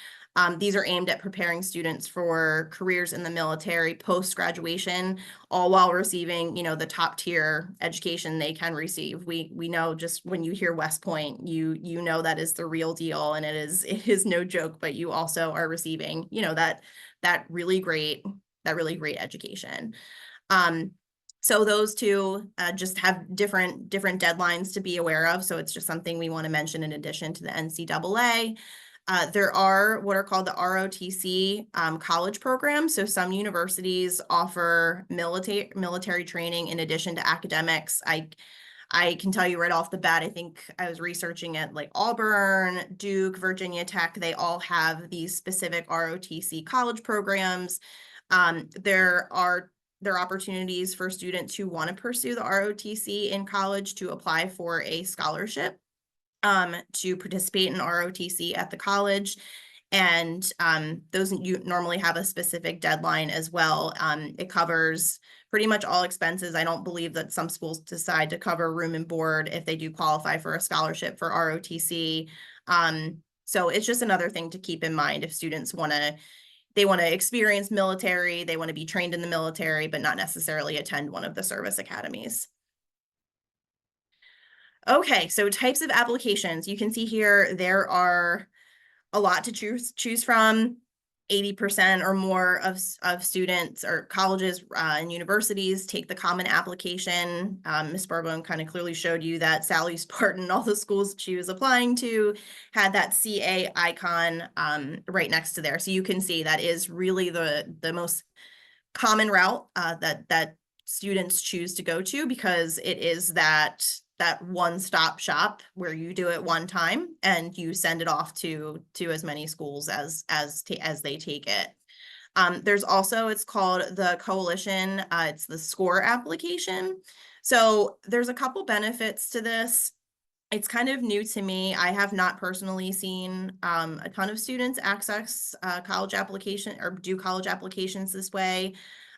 these are aimed at preparing students for careers in the military post-graduation, all while receiving, the top tier education they can receive. We know, just when you hear West Point, you know that is the real deal, and it is no joke. But you also are receiving, that really great education. So those two just have different deadlines to be aware of. So it's just something we want to mention in addition to the NCAA. There are what are called the ROTC college programs. So some universities offer military training in addition to academics. I can tell you right off the bat, I think I was researching it, like Auburn, Duke, Virginia Tech, they all have these specific ROTC college programs. There are opportunities for students who want to pursue the ROTC in college to apply for a scholarship to participate in ROTC at the college. And those you normally have a specific deadline as well. It covers pretty much all expenses. I don't believe that some schools decide to cover room and board if they do qualify for a scholarship for ROTC. So it's just another thing to keep in mind if students want to experience military, they want to be trained in the military, but not necessarily attend one of the service academies. Okay, so types of applications. You can see here there are a lot to choose from. 80% or more of students or colleges and universities take the common application. Ms. Barbone kind of clearly showed you that Sally Spartan, all the schools she was applying to, had that CA icon right next to there. So you can see that is really the most common route that students choose to go to, because it is that one-stop shop where you do it one time and you send it off to as many schools as they take it. There's also, it's called the Coalition, it's the SCORE application. So there's a couple benefits to this. It's kind of new to me. I have not personally seen a ton of students access college application or do college applications this way.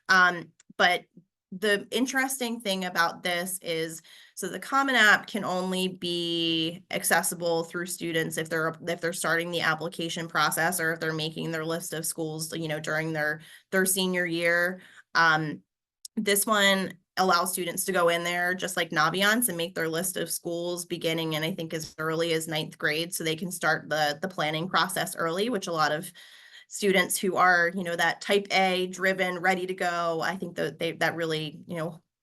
But the interesting thing about this is, so the Common App can only be accessible through students if they're starting the application process, or if they're making their list of schools, during their senior year. This one allows students to go in there just like Naviance and make their list of schools beginning, and I think as early as 9th grade, so they can start the planning process early, which a lot of students who are, that type A driven, ready to go, I think that really,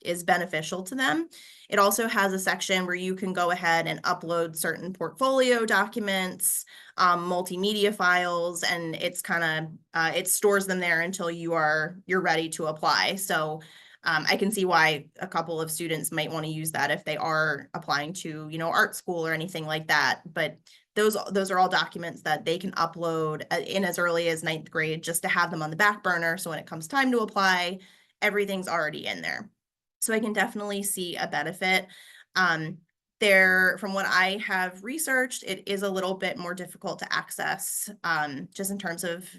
is beneficial to them. It also has a section where you can go ahead and upload certain portfolio documents, multimedia files, and it's kind of, it stores them there until you're ready to apply. So I can see why a couple of students might want to use that if they are applying to, art school or anything like that. But those are all documents that they can upload in as early as 9th grade, just to have them on the back burner. So when it comes time to apply, everything's already in there. So I can definitely see a benefit. From what I have researched, it is a little bit more difficult to access, just in terms of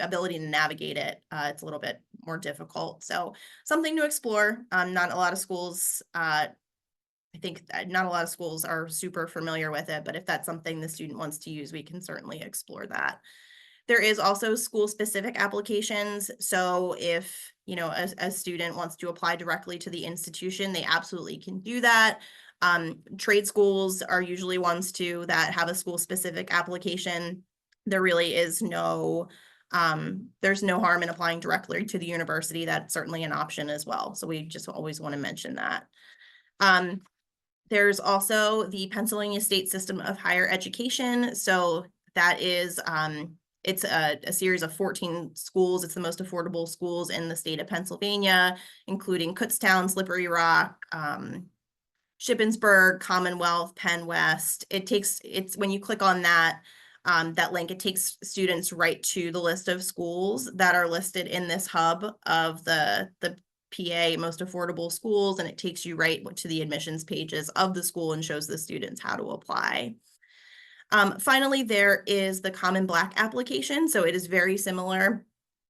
ability to navigate it. It's a little bit more difficult. So something to explore. Not a lot of schools, I think not a lot of schools are super familiar with it, but if that's something the student wants to use, we can certainly explore that. There is also school-specific applications. So if, a student wants to apply directly to the institution, they absolutely can do that. Trade schools are usually ones too that have a school-specific application. There really is there's no harm in applying directly to the university. That's certainly an option as well. So we just always want to mention that. There's also the Pennsylvania State System of Higher Education. So that is, it's a series of 14 schools. It's the most affordable schools in the state of Pennsylvania, including Kutztown, Slippery Rock, Shippensburg, Commonwealth, Penn West. It's when you click on that, that link, it takes students right to the list of schools that are listed in this hub of the PA most affordable schools, and it takes you right to the admissions pages of the school and shows the students how to apply. Finally, there is the Common Black application. So it is very similar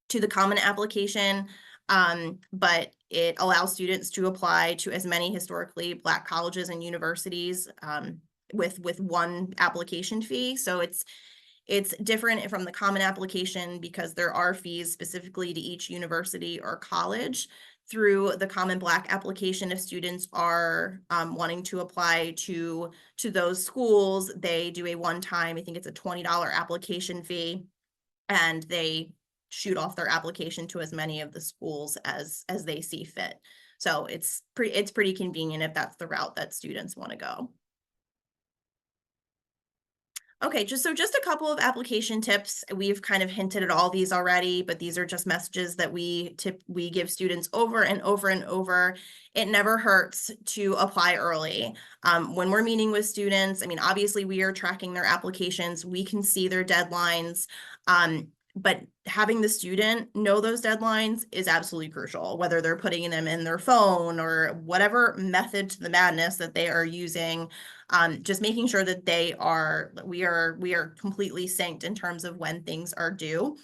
to the Common application, but it allows students to apply to as many historically Black colleges and universities with one application fee. So it's different from the Common application because there are fees specifically to each university or college. Through the Common Black application, if students are wanting to apply to those schools, they do a one-time, I think it's a $20 application fee, and they shoot off their application to as many of the schools as they see fit. So it's pretty convenient if that's the route that students want to go. Okay, just a couple of application tips. We've kind of hinted at all these already, but these are just messages that we give students over and over and over. It never hurts to apply early. When we're meeting with students, I mean, obviously we are tracking their applications. We can see their deadlines. But having the student know those deadlines is absolutely crucial, whether they're putting them in their phone or whatever method to the madness that they are using. Just making sure that we are completely synced in terms of when things are due.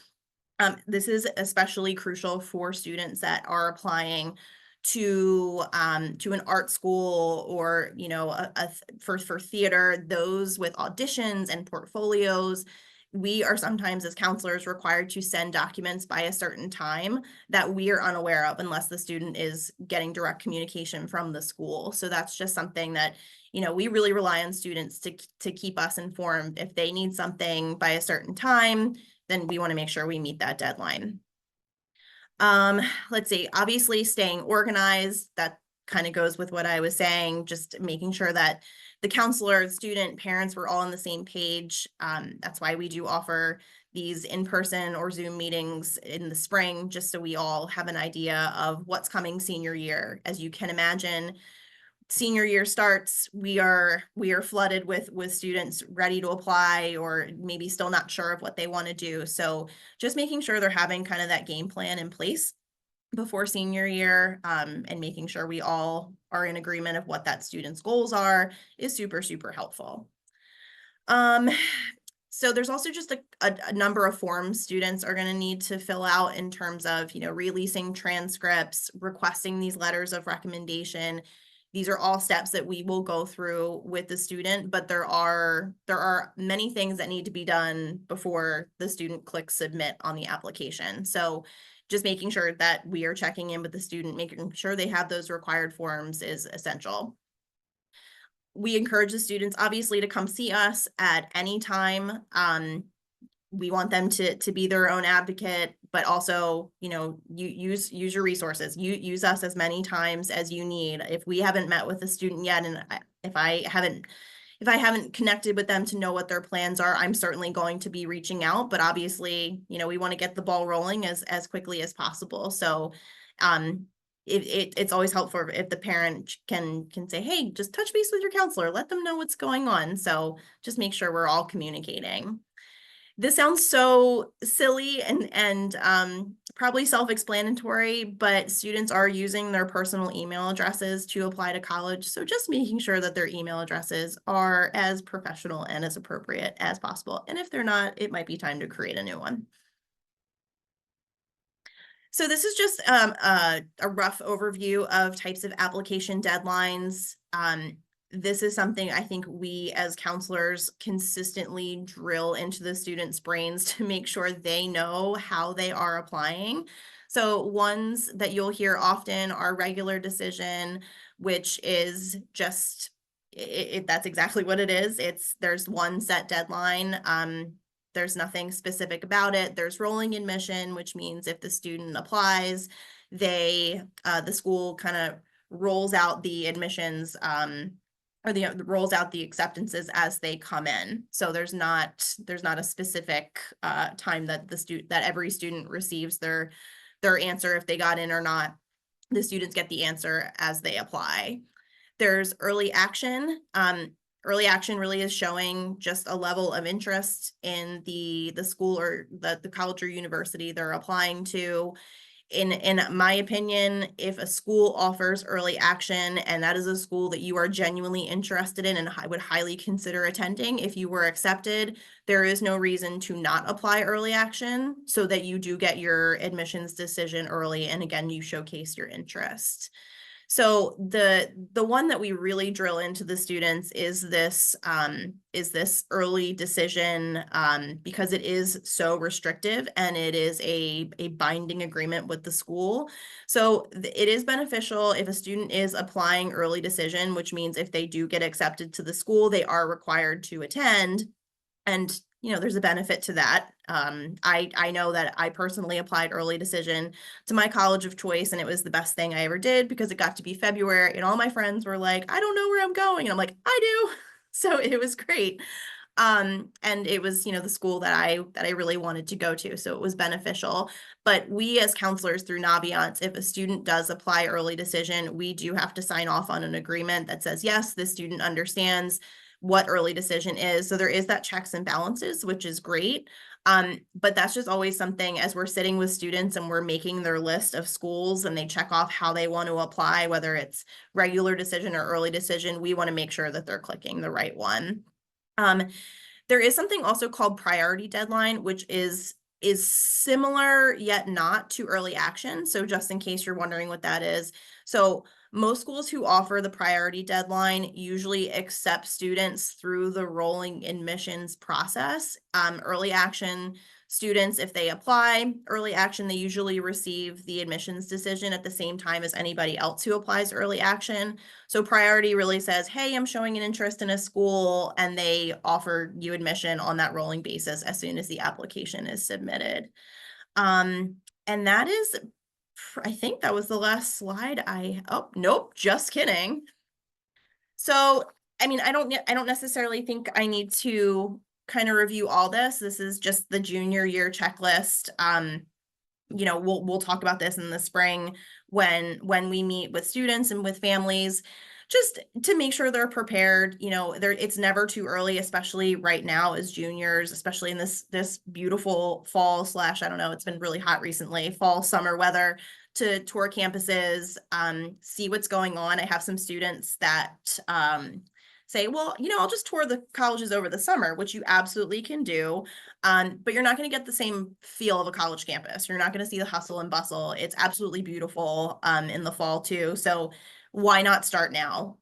This is especially crucial for students that are applying to an art school or, you know, for theater, those with auditions and portfolios. We are sometimes as counselors required to send documents by a certain time that we are unaware of unless the student is getting direct communication from the school. So that's just something that, you know, we really rely on students to keep us informed. If they need something by a certain time, then we want to make sure we meet that deadline. Let's see, obviously staying organized, that kind of goes with what I was saying, just making sure that the counselor, student, parents were all on the same page. That's why we do offer these in-person or Zoom meetings in the spring, just so we all have an idea of what's coming senior year. As you can imagine, senior year starts, we are flooded with students ready to apply or maybe still not sure of what they want to do. So just making sure they're having kind of that game plan in place before senior year, and making sure we all are in agreement of what that student's goals are is super, super helpful. So there's also just a number of forms students are going to need to fill out in terms of, you know, releasing transcripts, requesting these letters of recommendation. These are all steps that we will go through with the student, but there are many things that need to be done before the student clicks submit on the application. So just making sure that we are checking in with the student, making sure they have those required forms is essential. We encourage the students obviously to come see us at any time. We want them to be their own advocate, but also, you know, use your resources. Use us as many times as you need. If we haven't met with a student yet, and if I haven't connected with them to know what their plans are, I'm certainly going to be reaching out. But obviously, you know, we want to get the ball rolling as quickly as possible. So it's always helpful if the parent can say, hey, just touch base with your counselor, let them know what's going on. So just make sure we're all communicating. This sounds so silly and probably self-explanatory, but students are using their personal email addresses to apply to college. So just making sure that their email addresses are as professional and as appropriate as possible. And if they're not, it might be time to create a new one. So this is just a rough overview of types of application deadlines. This is something I think we as counselors consistently drill into the students' brains to make sure they know how they are applying. So ones that you'll hear often are regular decision, which is just, that's exactly what it is. There's one set deadline. There's nothing specific about it. There's rolling admission, which means if the student applies, the school kind of rolls out the admissions, or rolls out the acceptances as they come in. So there's not a specific time that every student receives their answer if they got in or not. The students get the answer as they apply. There's early action. Early action really is showing just a level of interest in the school or the college or university they're applying to. In my opinion, if a school offers early action and that is a school that you are genuinely interested in and I would highly consider attending, if you were accepted, there is no reason to not apply early action so that you do get your admissions decision early. And again, you showcase your interest. So the one that we really drill into the students is this early decision, because it is so restrictive and it is a binding agreement with the school. So it is beneficial if a student is applying early decision, which means if they do get accepted to the school, they are required to attend. And there's a benefit to that. I know that I personally applied early decision to my college of choice, and it was the best thing I ever did because it got to be February, and all my friends were like, "I don't know where I'm going," and I'm like, "I do." So it was great. And it was, the school that I really wanted to go to, so it was beneficial. But we as counselors through Naviance, if a student does apply early decision, we do have to sign off on an agreement that says, yes, this student understands what early decision is. So there is that checks and balances, which is great. But that's just always something as we're sitting with students and we're making their list of schools and they check off how they want to apply, whether it's regular decision or early decision, we want to make sure that they're clicking the right one. There is something also called priority deadline, which is similar yet not to early action. So just in case you're wondering what that is. So most schools who offer the priority deadline usually accept students through the rolling admissions process. Early action students, if they apply early action, they usually receive the admissions decision at the same time as anybody else who applies early action. So priority really says, hey, I'm showing an interest in a school, and they offer you admission on that rolling basis as soon as the application is submitted. And that is, I think that was the last slide oh, nope, just kidding. So, I mean, I don't necessarily think I need to kind of review all this. This is just the junior year checklist. We'll talk about this in the spring when we meet with students and with families, just to make sure they're prepared. It's never too early, especially right now as juniors, especially in this beautiful fall / I don't know, it's been really hot recently, fall, summer weather, to tour campuses, see what's going on. I have some students that say, well, I'll just tour the colleges over the summer, which you absolutely can do. But you're not going to get the same feel of a college campus. You're not going to see the hustle and bustle. It's absolutely beautiful in the fall too. So why not start now?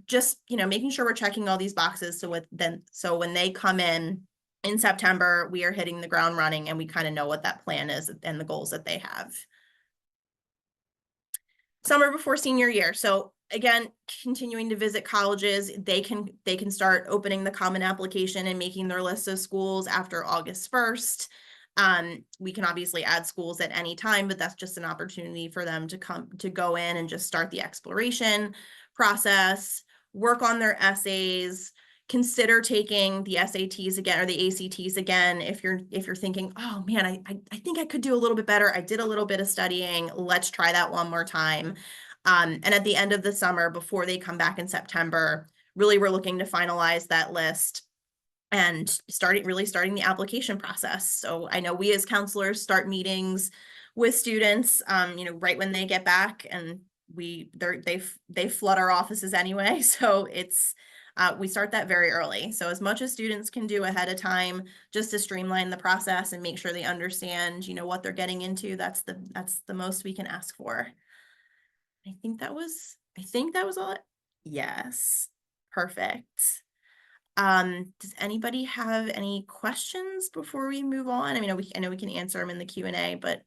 Just, making sure we're checking all these boxes. So when they come in September, we are hitting the ground running and we kind of know what that plan is and the goals that they have. Summer before senior year. So again, continuing to visit colleges, they can start opening the common application and making their list of schools after August 1st. We can obviously add schools at any time, but that's just an opportunity for them to go in and just start the exploration process, work on their essays, consider taking the SATs again or the ACTs again if you're thinking, oh man, I think I could do a little bit better. I did a little bit of studying. Let's try that one more time. And at the end of the summer, before they come back in September, really we're looking to finalize that list and starting the application process. So I know we as counselors start meetings with students, right when they get back, and they flood our offices anyway. So we start that very early. So as much as students can do ahead of time, just to streamline the process and make sure they understand, what they're getting into, that's the most we can ask for. I think that was all. Yes. Perfect. Does anybody have any questions before we move on? I mean, I know we can answer them in the Q&A, but.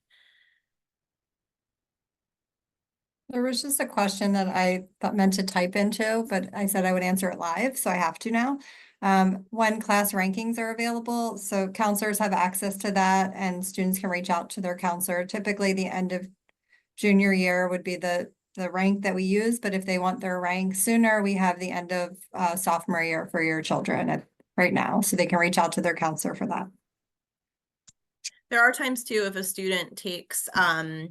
There was just a question that I meant to type into, but I said I would answer it live, so I have to now. When class rankings are available, so counselors have access to that and students can reach out to their counselor. Typically, the end of junior year would be the rank that we use, but if they want their rank sooner, we have the end of sophomore year for your children right now, so they can reach out to their counselor for that. There are times too, if a student takes a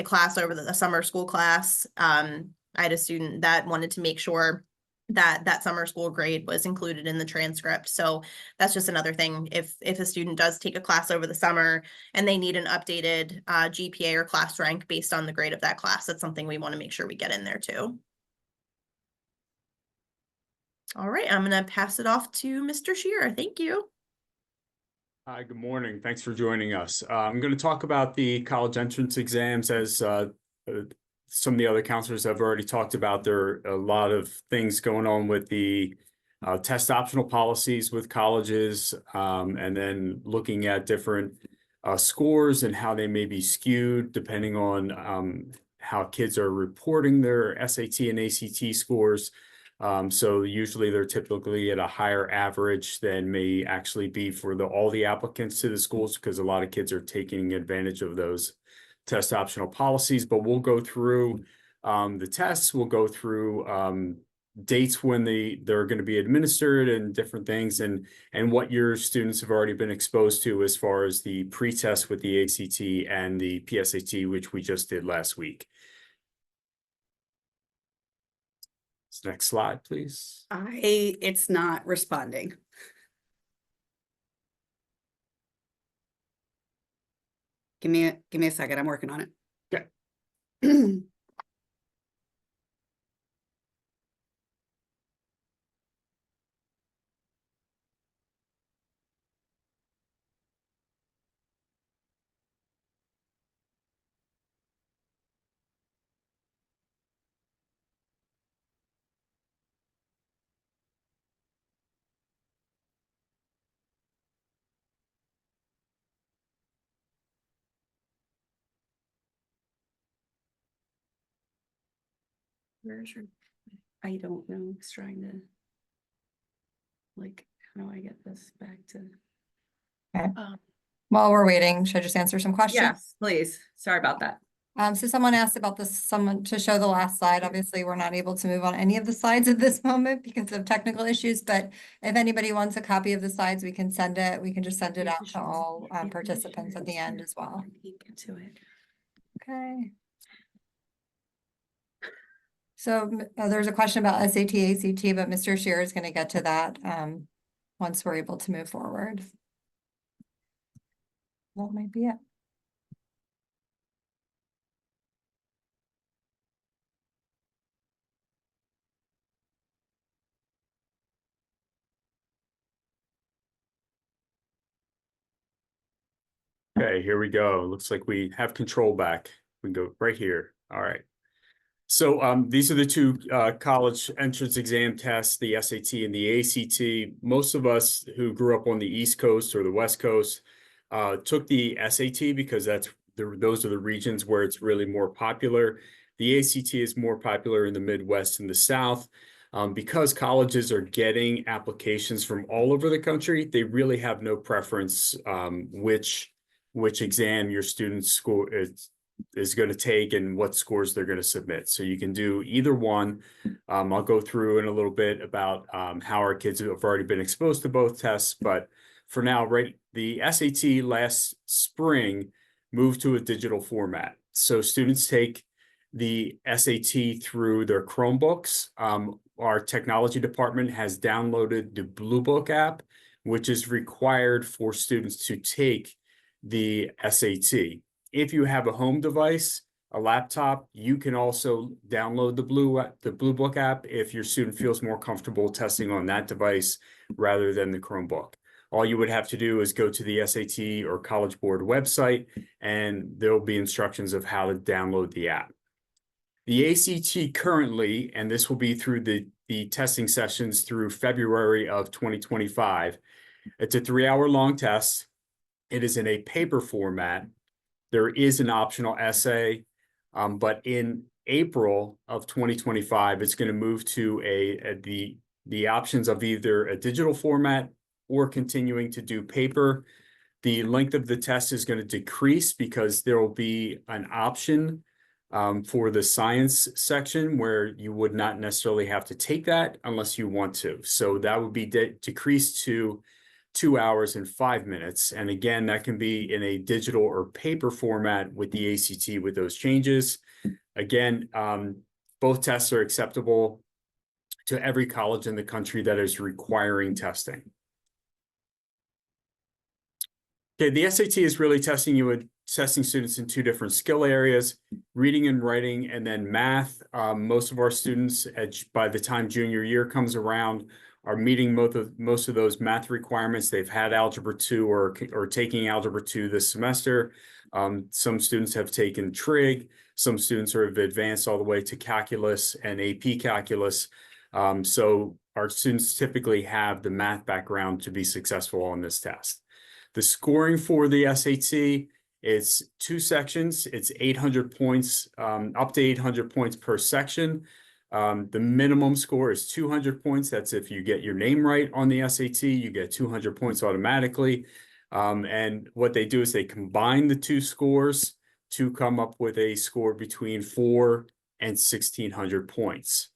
class over the summer school class. I had a student that wanted to make sure that summer school grade was included in the transcript. So that's just another thing. If a student does take a class over the summer and they need an updated GPA or class rank based on the grade of that class, that's something we want to make sure we get in there too. All right, I'm going to pass it off to Mr. Shearer. Thank you. Hi, good morning. Thanks for joining us. I'm going to talk about the college entrance exams. As some of the other counselors have already talked about, there are a lot of things going on with the test optional policies with colleges, and then looking at different scores and how they may be skewed depending on how kids are reporting their SAT and ACT scores. So usually they're typically at a higher average than may actually be for all the applicants to the schools, because a lot of kids are taking advantage of those test optional policies. But we'll go through the tests, we'll go through dates when they're going to be administered and different things, and what your students have already been exposed to as far as the pre-test with the ACT and the PSAT, which we just did last week. Next slide, please. It's not responding. Give me a second. I'm working on it. Okay. Where's your, I don't know. It's trying to, like, how do I get this back to? Okay. Um, While we're waiting, should I just answer some questions? Yes, please. Sorry about that. So someone asked about this, someone to show the last slide. Obviously, we're not able to move on any of the slides at this moment because of technical issues, but if anybody wants a copy of the slides, we can send it. We can just send it out to all participants at the end as well. Get to it. Okay. So there's a question about SAT, ACT, but Mr. Shearer is going to get to that once we're able to move forward. That might be it. Okay, here we go. Looks like we have control back. We can go right here. All right. So these are the two college entrance exam tests, the SAT and the ACT. Most of us who grew up on the East Coast or the West Coast took the SAT because those are the regions where it's really more popular. The ACT is more popular in the Midwest and the South. Because colleges are getting applications from all over the country, they really have no preference which exam your student's score is going to take and what scores they're going to submit. So you can do either one. I'll go through in a little bit about how our kids have already been exposed to both tests. But for now, right, the SAT last spring moved to a digital format. So students take the SAT through their Chromebooks. Our technology department has downloaded the Blue Book app, which is required for students to take the SAT. If you have a home device, a laptop, you can also download the Blue Book app if your student feels more comfortable testing on that device rather than the Chromebook. All you would have to do is go to the SAT or College Board website, and there'll be instructions of how to download the app. The ACT currently, and this will be through the testing sessions through February of 2025, it's a 3-hour long test. It is in a paper format. There is an optional essay, but in April of 2025, it's going to move to the options of either a digital format or continuing to do paper. The length of the test is going to decrease because there will be an option for the science section where you would not necessarily have to take that unless you want to. So that would be decreased to 2 hours and 5 minutes. And again, that can be in a digital or paper format with the ACT with those changes. Again, both tests are acceptable to every college in the country that is requiring testing. Okay, the SAT is really testing students in two different skill areas, reading and writing, and then math. Most of our students, by the time junior year comes around, are meeting most of those math requirements. They've had Algebra 2 or taking Algebra 2 this semester. Some students have taken trig. Some students have advanced all the way to calculus and AP calculus. So our students typically have the math background to be successful on this test. The scoring for the SAT, it's 2 sections. It's 800 points, up to 800 points per section. The minimum score is 200 points. That's if you get your name right on the SAT, you get 200 points automatically. And what they do is they combine the 2 scores to come up with a score between 4 and 1,600 points.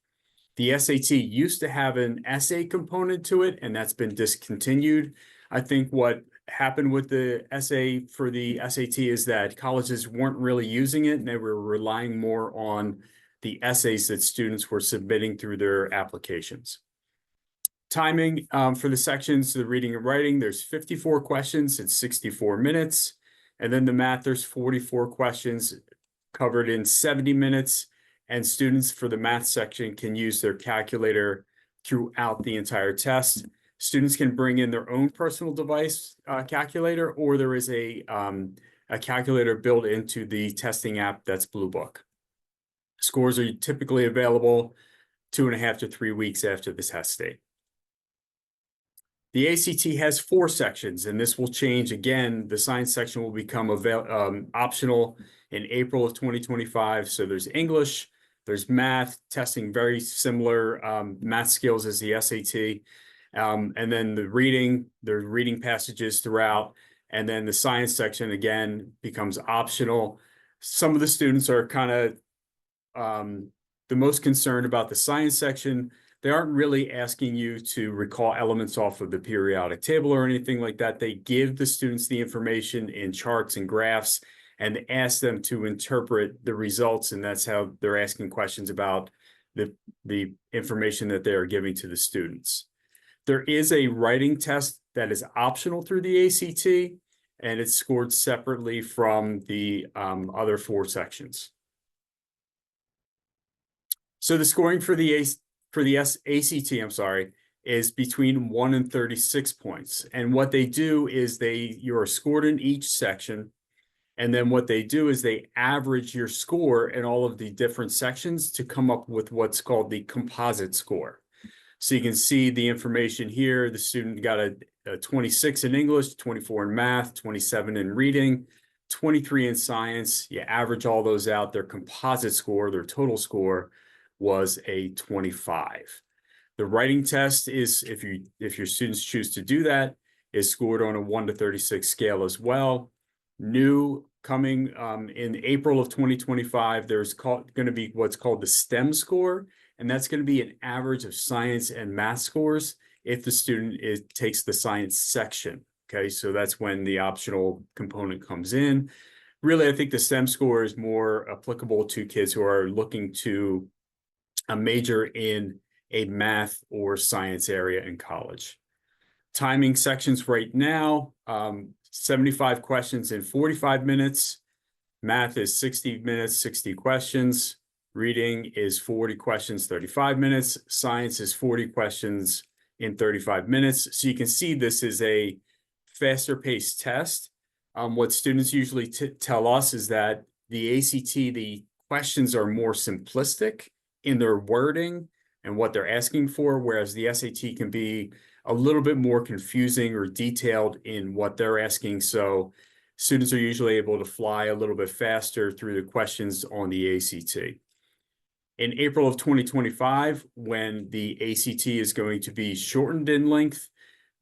The SAT used to have an essay component to it, and that's been discontinued. I think what happened with the essay for the SAT is that colleges weren't really using it, and they were relying more on the essays that students were submitting through their applications. Timing for the sections, the reading and writing, there's 54 questions, it's 64 minutes. And then the math, there's 44 questions covered in 70 minutes. And students for the math section can use their calculator throughout the entire test. Students can bring in their own personal device calculator, or there is a calculator built into the testing app that's Blue Book. Scores are typically available 2.5 to 3 weeks after the test date. The ACT has 4 sections, and this will change again. The science section will become optional in April of 2025. So there's English, there's math, testing very similar math skills as the SAT. And then the reading passages throughout. And then the science section, again, becomes optional. Some of the students are kind of the most concerned about the science section. They aren't really asking you to recall elements off of the periodic table or anything like that. They give the students the information in charts and graphs and ask them to interpret the results. And that's how they're asking questions about the information that they are giving to the students. There is a writing test that is optional through the ACT, and it's scored separately from the other 4 sections. So the scoring for the ACT, I'm sorry, is between 1 and 36 points. And what they do is you're scored in each section. And then what they do is they average your score in all of the different sections to come up with what's called the composite score. So you can see the information here. The student got a 26 in English, 24 in math, 27 in reading, 23 in science. You average all those out. Their composite score, their total score, was a 25. The writing test is, if your students choose to do that, is scored on a 1 to 36 scale as well. New coming in April of 2025, there's going to be what's called the STEM score, and that's going to be an average of science and math scores if the student takes the science section. Okay, so that's when the optional component comes in. Really, I think the STEM score is more applicable to kids who are looking to a major in a math or science area in college. Timing sections right now, 75 questions in 45 minutes. Math is 60 minutes, 60 questions. Reading is 40 questions, 35 minutes. Science is 40 questions in 35 minutes. So you can see this is a faster paced test. What students usually tell us is that the ACT, the questions are more simplistic in their wording and what they're asking for, whereas the SAT can be a little bit more confusing or detailed in what they're asking. So students are usually able to fly a little bit faster through the questions on the ACT. In April of 2025, when the ACT is going to be shortened in length,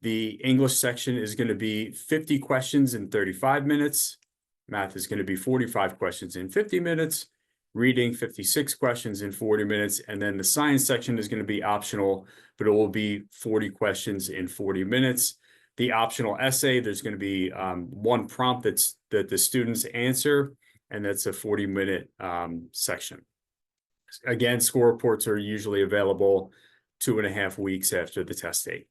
the English section is going to be 50 questions in 35 minutes. Math is going to be 45 questions in 50 minutes. Reading 56 questions in 40 minutes. And then the science section is going to be optional, but it will be 40 questions in 40 minutes. The optional essay, there's going to be 1 prompt that the students answer, and that's a 40-minute section. Again, score reports are usually available 2.5 weeks after the test date.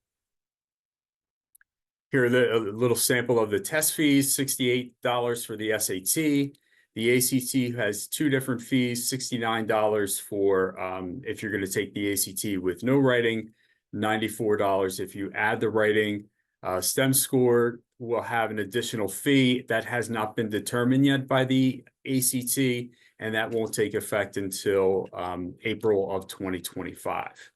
Here are a little sample of the test fees, $68 for the SAT. The ACT has two different fees, $69 for if you're going to take the ACT with no writing, $94 if you add the writing. STEM score will have an additional fee that has not been determined yet by the ACT, and that won't take effect until April of 2025.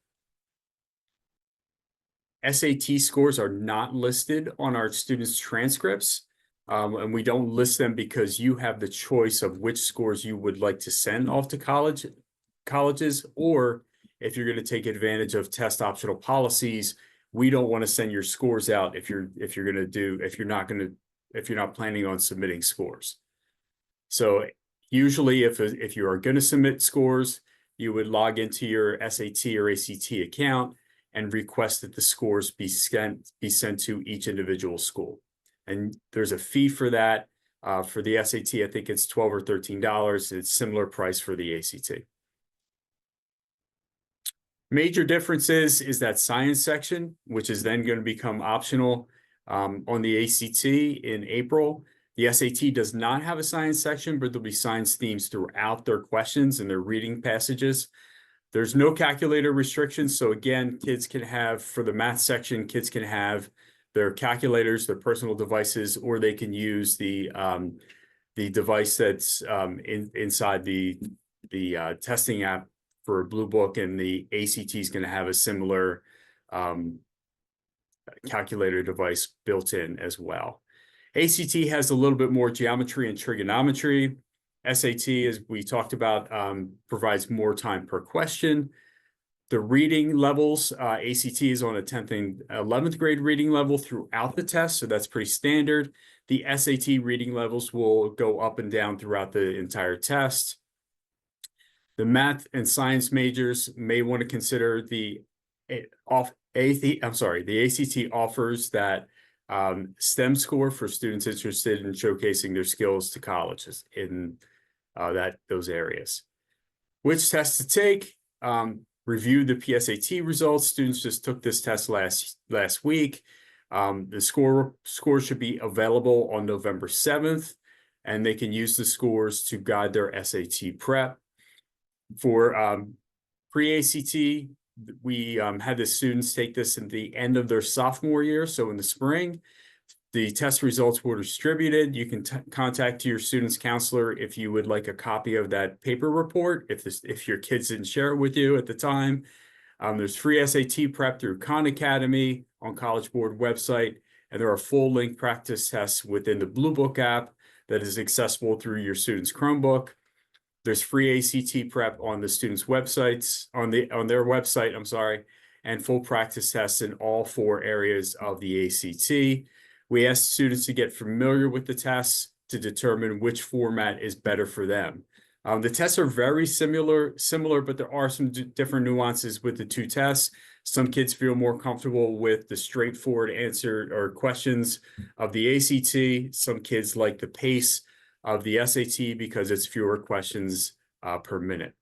SAT scores are not listed on our students' transcripts, and we don't list them because you have the choice of which scores you would like to send off to colleges, or if you're going to take advantage of test optional policies, we don't want to send your scores out if you're not planning on submitting scores. So usually if you are going to submit scores, you would log into your SAT or ACT account and request that the scores be sent to each individual school. And there's a fee for that. For the SAT, I think it's $12 or $13. It's similar price for the ACT. Major differences is that science section, which is then going to become optional on the ACT in April. The SAT does not have a science section, but there'll be science themes throughout their questions and their reading passages. There's no calculator restrictions. So again, kids can have, for the math section, kids can have their calculators, their personal devices, or they can use the device that's inside the testing app for Blue Book, and the ACT is going to have a similar calculator device built in as well. ACT has a little bit more geometry and trigonometry. SAT, as we talked about, provides more time per question. The reading levels, ACT is on a 10th and 11th grade reading level throughout the test, so that's pretty standard. The SAT reading levels will go up and down throughout the entire test. The math and science majors may want to consider the ACT offers that STEM score for students interested in showcasing their skills to colleges in those areas. Which test to take? Review the PSAT results. Students just took this test last week. The score should be available on November 7th, and they can use the scores to guide their SAT prep. For pre-ACT, we had the students take this at the end of their sophomore year, so in the spring. The test results were distributed. You can contact your student's counselor if you would like a copy of that paper report, if your kids didn't share it with you at the time. There's free SAT prep through Khan Academy on College Board website, and there are full-length practice tests within the Blue Book app that is accessible through your student's Chromebook. There's free ACT prep on the students' websites, on their website, I'm sorry, and full practice tests in all 4 areas of the ACT. We ask students to get familiar with the tests to determine which format is better for them. The tests are very similar, but there are some different nuances with the 2 tests. Some kids feel more comfortable with the straightforward answer or questions of the ACT. Some kids like the pace of the SAT because it's fewer questions per minute.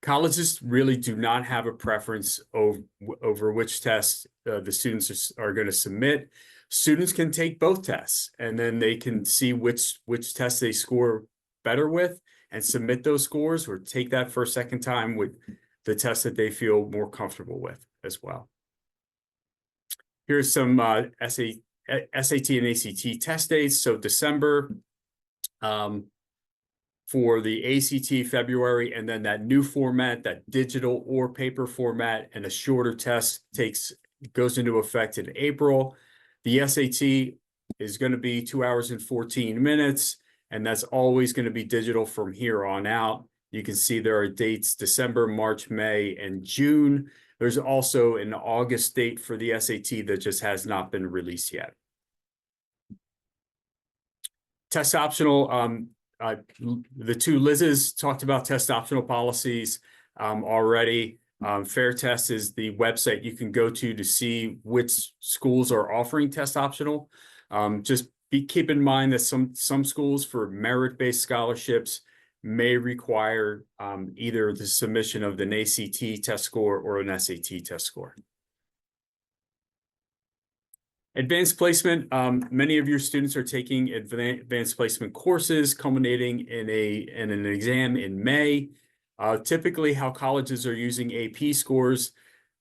Colleges really do not have a preference over which test the students are going to submit. Students can take both tests, and then they can see which test they score better with and submit those scores, or take that for a second time with the test that they feel more comfortable with as well. Here's some SAT and ACT test dates. So December for the ACT, February, and then that new format, that digital or paper format, and a shorter test goes into effect in April. The SAT is going to be 2 hours and 14 minutes, and that's always going to be digital from here on out. You can see there are dates December, March, May, and June. There's also an August date for the SAT that just has not been released yet. Test optional, the 2 Liz's talked about test optional policies already. Fair Test is the website you can go to see which schools are offering test optional. Just keep in mind that some schools for merit-based scholarships may require either the submission of an ACT test score or an SAT test score. Advanced placement, many of your students are taking advanced placement courses culminating in an exam in May. Typically how colleges are using AP scores,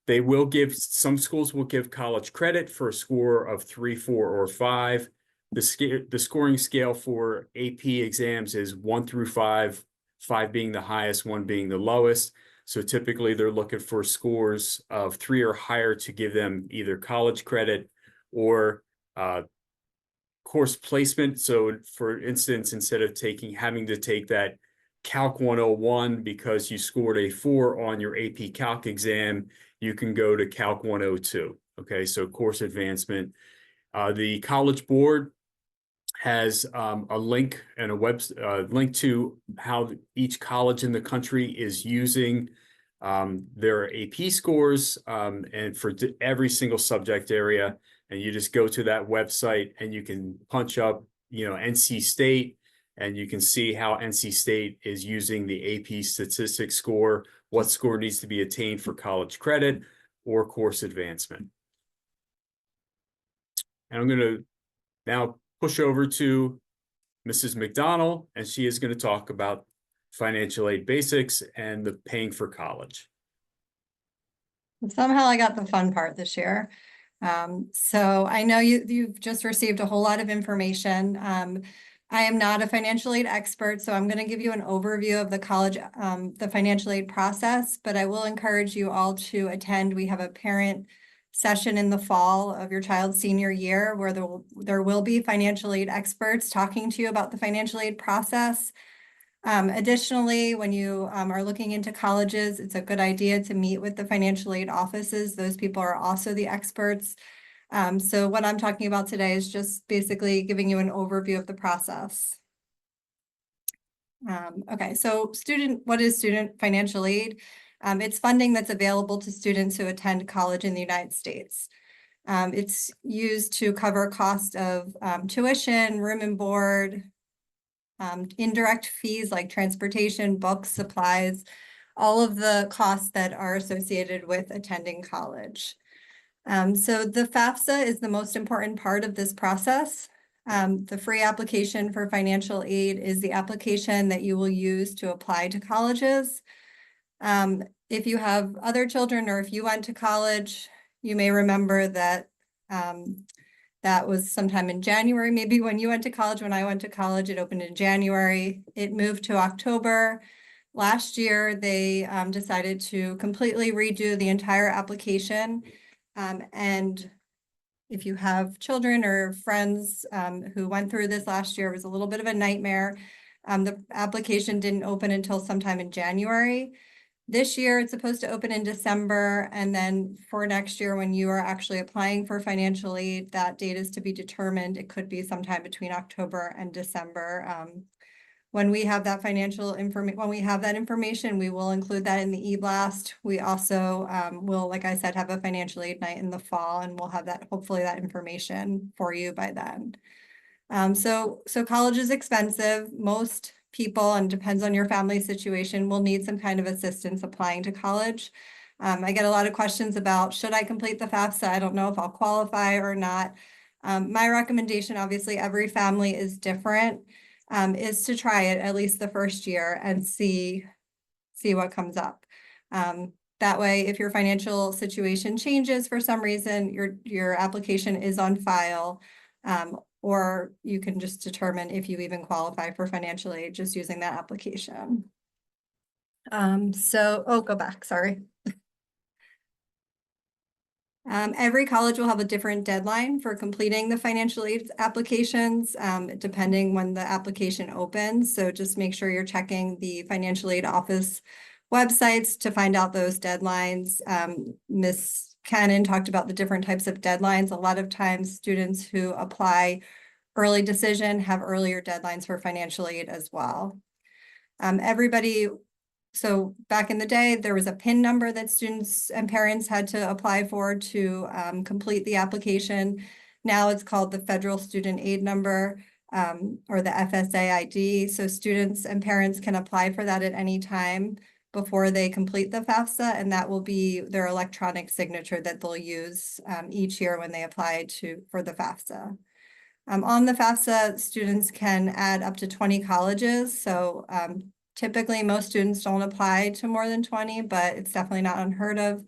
they will give, some schools will give college credit for a score of 3, 4, or 5. The scoring scale for AP exams is 1 through 5, 5 being the highest, 1 being the lowest. So typically they're looking for scores of 3 or higher to give them either college credit or course placement. So for instance, instead of having to take that Calc 101 because you scored a 4 on your AP Calc exam, you can go to Calc 102. Okay, so course advancement. The College Board has a link and a link to how each college in the country is using their AP scores and for every single subject area. And you just go to that website and you can punch up, NC State, and you can see how NC State is using the AP statistics score, what score needs to be attained for college credit or course advancement. And I'm going to now push over to Mrs. McDonald, and she is going to talk about financial aid basics and the paying for college. Somehow I got the fun part this year. So I know you've just received a whole lot of information. I am not a financial aid expert, so I'm going to give you an overview of the college, the financial aid process, but I will encourage you all to attend. We have a parent session in the fall of your child's senior year where there will be financial aid experts talking to you about the financial aid process. Additionally, when you are looking into colleges, it's a good idea to meet with the financial aid offices. Those people are also the experts. So what I'm talking about today is just basically giving you an overview of the process. Okay, so what is student financial aid? It's funding that's available to students who attend college in the United States. It's used to cover cost of tuition, room and board, indirect fees like transportation, books, supplies, all of the costs that are associated with attending college. So the FAFSA is the most important part of this process. The free application for financial aid is the application that you will use to apply to colleges. If you have other children or if you went to college, you may remember that that was sometime in January, maybe when you went to college. When I went to college, it opened in January. It moved to October. Last year, they decided to completely redo the entire application. And if you have children or friends who went through this last year, it was a little bit of a nightmare. The application didn't open until sometime in January. This year, it's supposed to open in December, and then for next year, when you are actually applying for financial aid, that date is to be determined. It could be sometime between October and December. When we have that information, we will include that in the e-blast. We also will, like I said, have a financial aid night in the fall, and we'll have that, hopefully that information for you by then. So college is expensive. Most people, and depends on your family situation, will need some kind of assistance applying to college. I get a lot of questions about, should I complete the FAFSA? I don't know if I'll qualify or not. My recommendation, obviously every family is different, is to try it at least the first year and see what comes up. That way, if your financial situation changes for some reason, your application is on file, or you can just determine if you even qualify for financial aid just using that application. Go back, sorry. Every college will have a different deadline for completing the financial aid applications, depending when the application opens. So just make sure you're checking the financial aid office websites to find out those deadlines. Ms. Cannon talked about the different types of deadlines. A lot of times students who apply early decision have earlier deadlines for financial aid as well. So back in the day, there was a PIN number that students and parents had to apply for to complete the application. Now it's called the Federal Student Aid Number. or the FSA ID. So students and parents can apply for that at any time before they complete the FAFSA, and that will be their electronic signature that they'll use each year when they apply for the FAFSA. On the FAFSA, students can add up to 20 colleges. So typically most students don't apply to more than 20, but it's definitely not unheard of.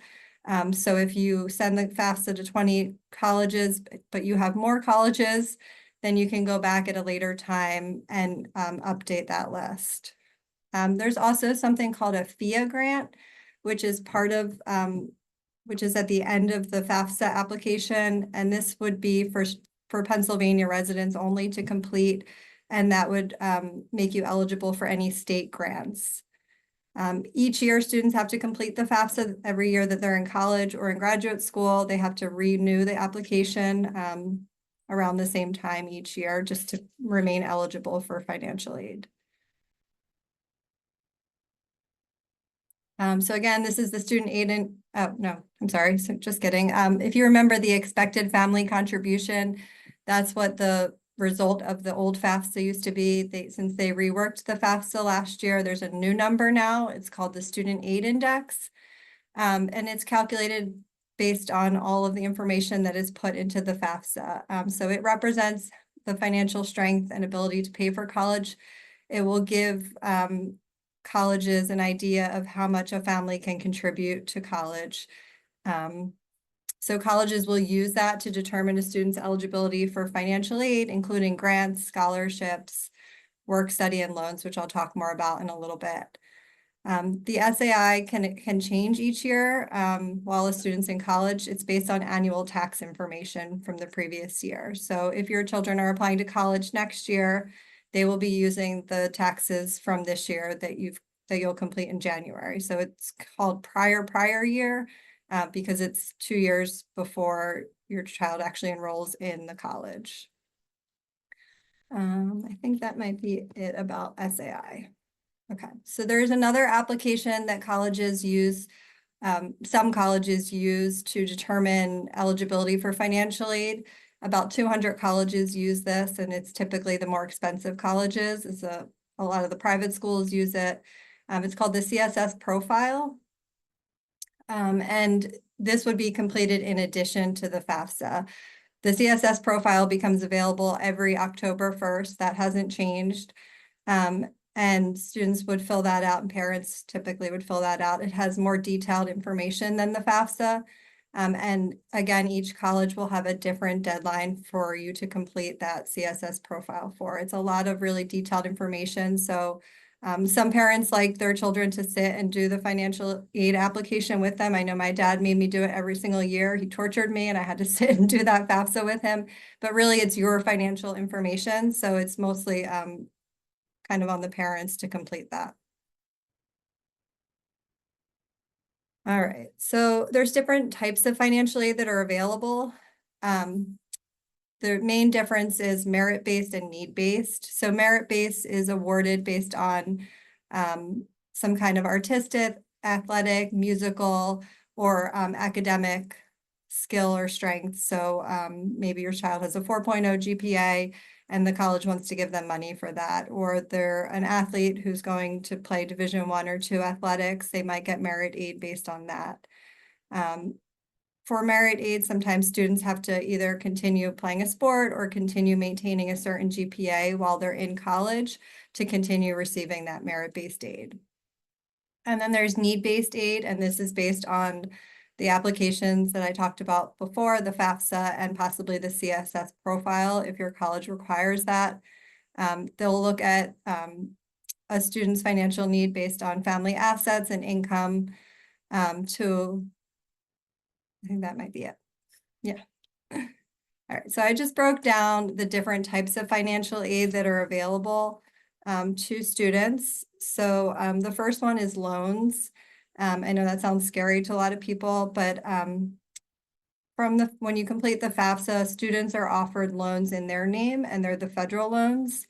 So if you send the FAFSA to 20 colleges, but you have more colleges, then you can go back at a later time and update that list. There's also something called a FIA grant, which is part of, which is at the end of the FAFSA application. And this would be for Pennsylvania residents only to complete, and that would make you eligible for any state grants. Each year, students have to complete the FAFSA. Every year that they're in college or in graduate school, they have to renew the application around the same time each year just to remain eligible for financial aid. So again, this is the student aid and, oh, no, I'm sorry, so just kidding. If you remember the expected family contribution, that's what the result of the old FAFSA used to be. Since they reworked the FAFSA last year, there's a new number now. It's called the Student Aid Index. And it's calculated based on all of the information that is put into the FAFSA. So it represents the financial strength and ability to pay for college. It will give colleges an idea of how much a family can contribute to college. So colleges will use that to determine a student's eligibility for financial aid, including grants, scholarships, work study, and loans, which I'll talk more about in a little bit. The SAI can change each year while a student's in college. It's based on annual tax information from the previous year. So if your children are applying to college next year, they will be using the taxes from this year that you'll complete in January. So it's called prior year because it's 2 years before your child actually enrolls in the college. I think that might be it about SAI. Okay, so there's another application that colleges use, some colleges use to determine eligibility for financial aid. About 200 colleges use this, and it's typically the more expensive colleges. A lot of the private schools use it. It's called the CSS profile. And this would be completed in addition to the FAFSA. The CSS profile becomes available every October 1st. That hasn't changed. And students would fill that out, and parents typically would fill that out. It has more detailed information than the FAFSA. And again, each college will have a different deadline for you to complete that CSS profile for. It's a lot of really detailed information. So some parents like their children to sit and do the financial aid application with them. I know my dad made me do it every single year. He tortured me and I had to sit and do that FAFSA with him. But really, it's your financial information. So it's mostly kind of on the parents to complete that. All right, so there's different types of financial aid that are available. The main difference is merit-based and need-based. So merit-based is awarded based on some kind of artistic, athletic, musical, or academic skill or strength. So maybe your child has a 4.0 GPA and the college wants to give them money for that. Or they're an athlete who's going to play Division I or II athletics. They might get merit aid based on that. For merit aid, sometimes students have to either continue playing a sport or continue maintaining a certain GPA while they're in college to continue receiving that merit-based aid. And then there's need-based aid, and this is based on the applications that I talked about before, the FAFSA and possibly the CSS profile, if your college requires that. They'll look at a student's financial need based on family assets and income I think that might be it. Yeah. All right, so I just broke down the different types of financial aid that are available to students. So the first one is loans. I know that sounds scary to a lot of people, but when you complete the FAFSA, students are offered loans in their name, and they're the federal loans.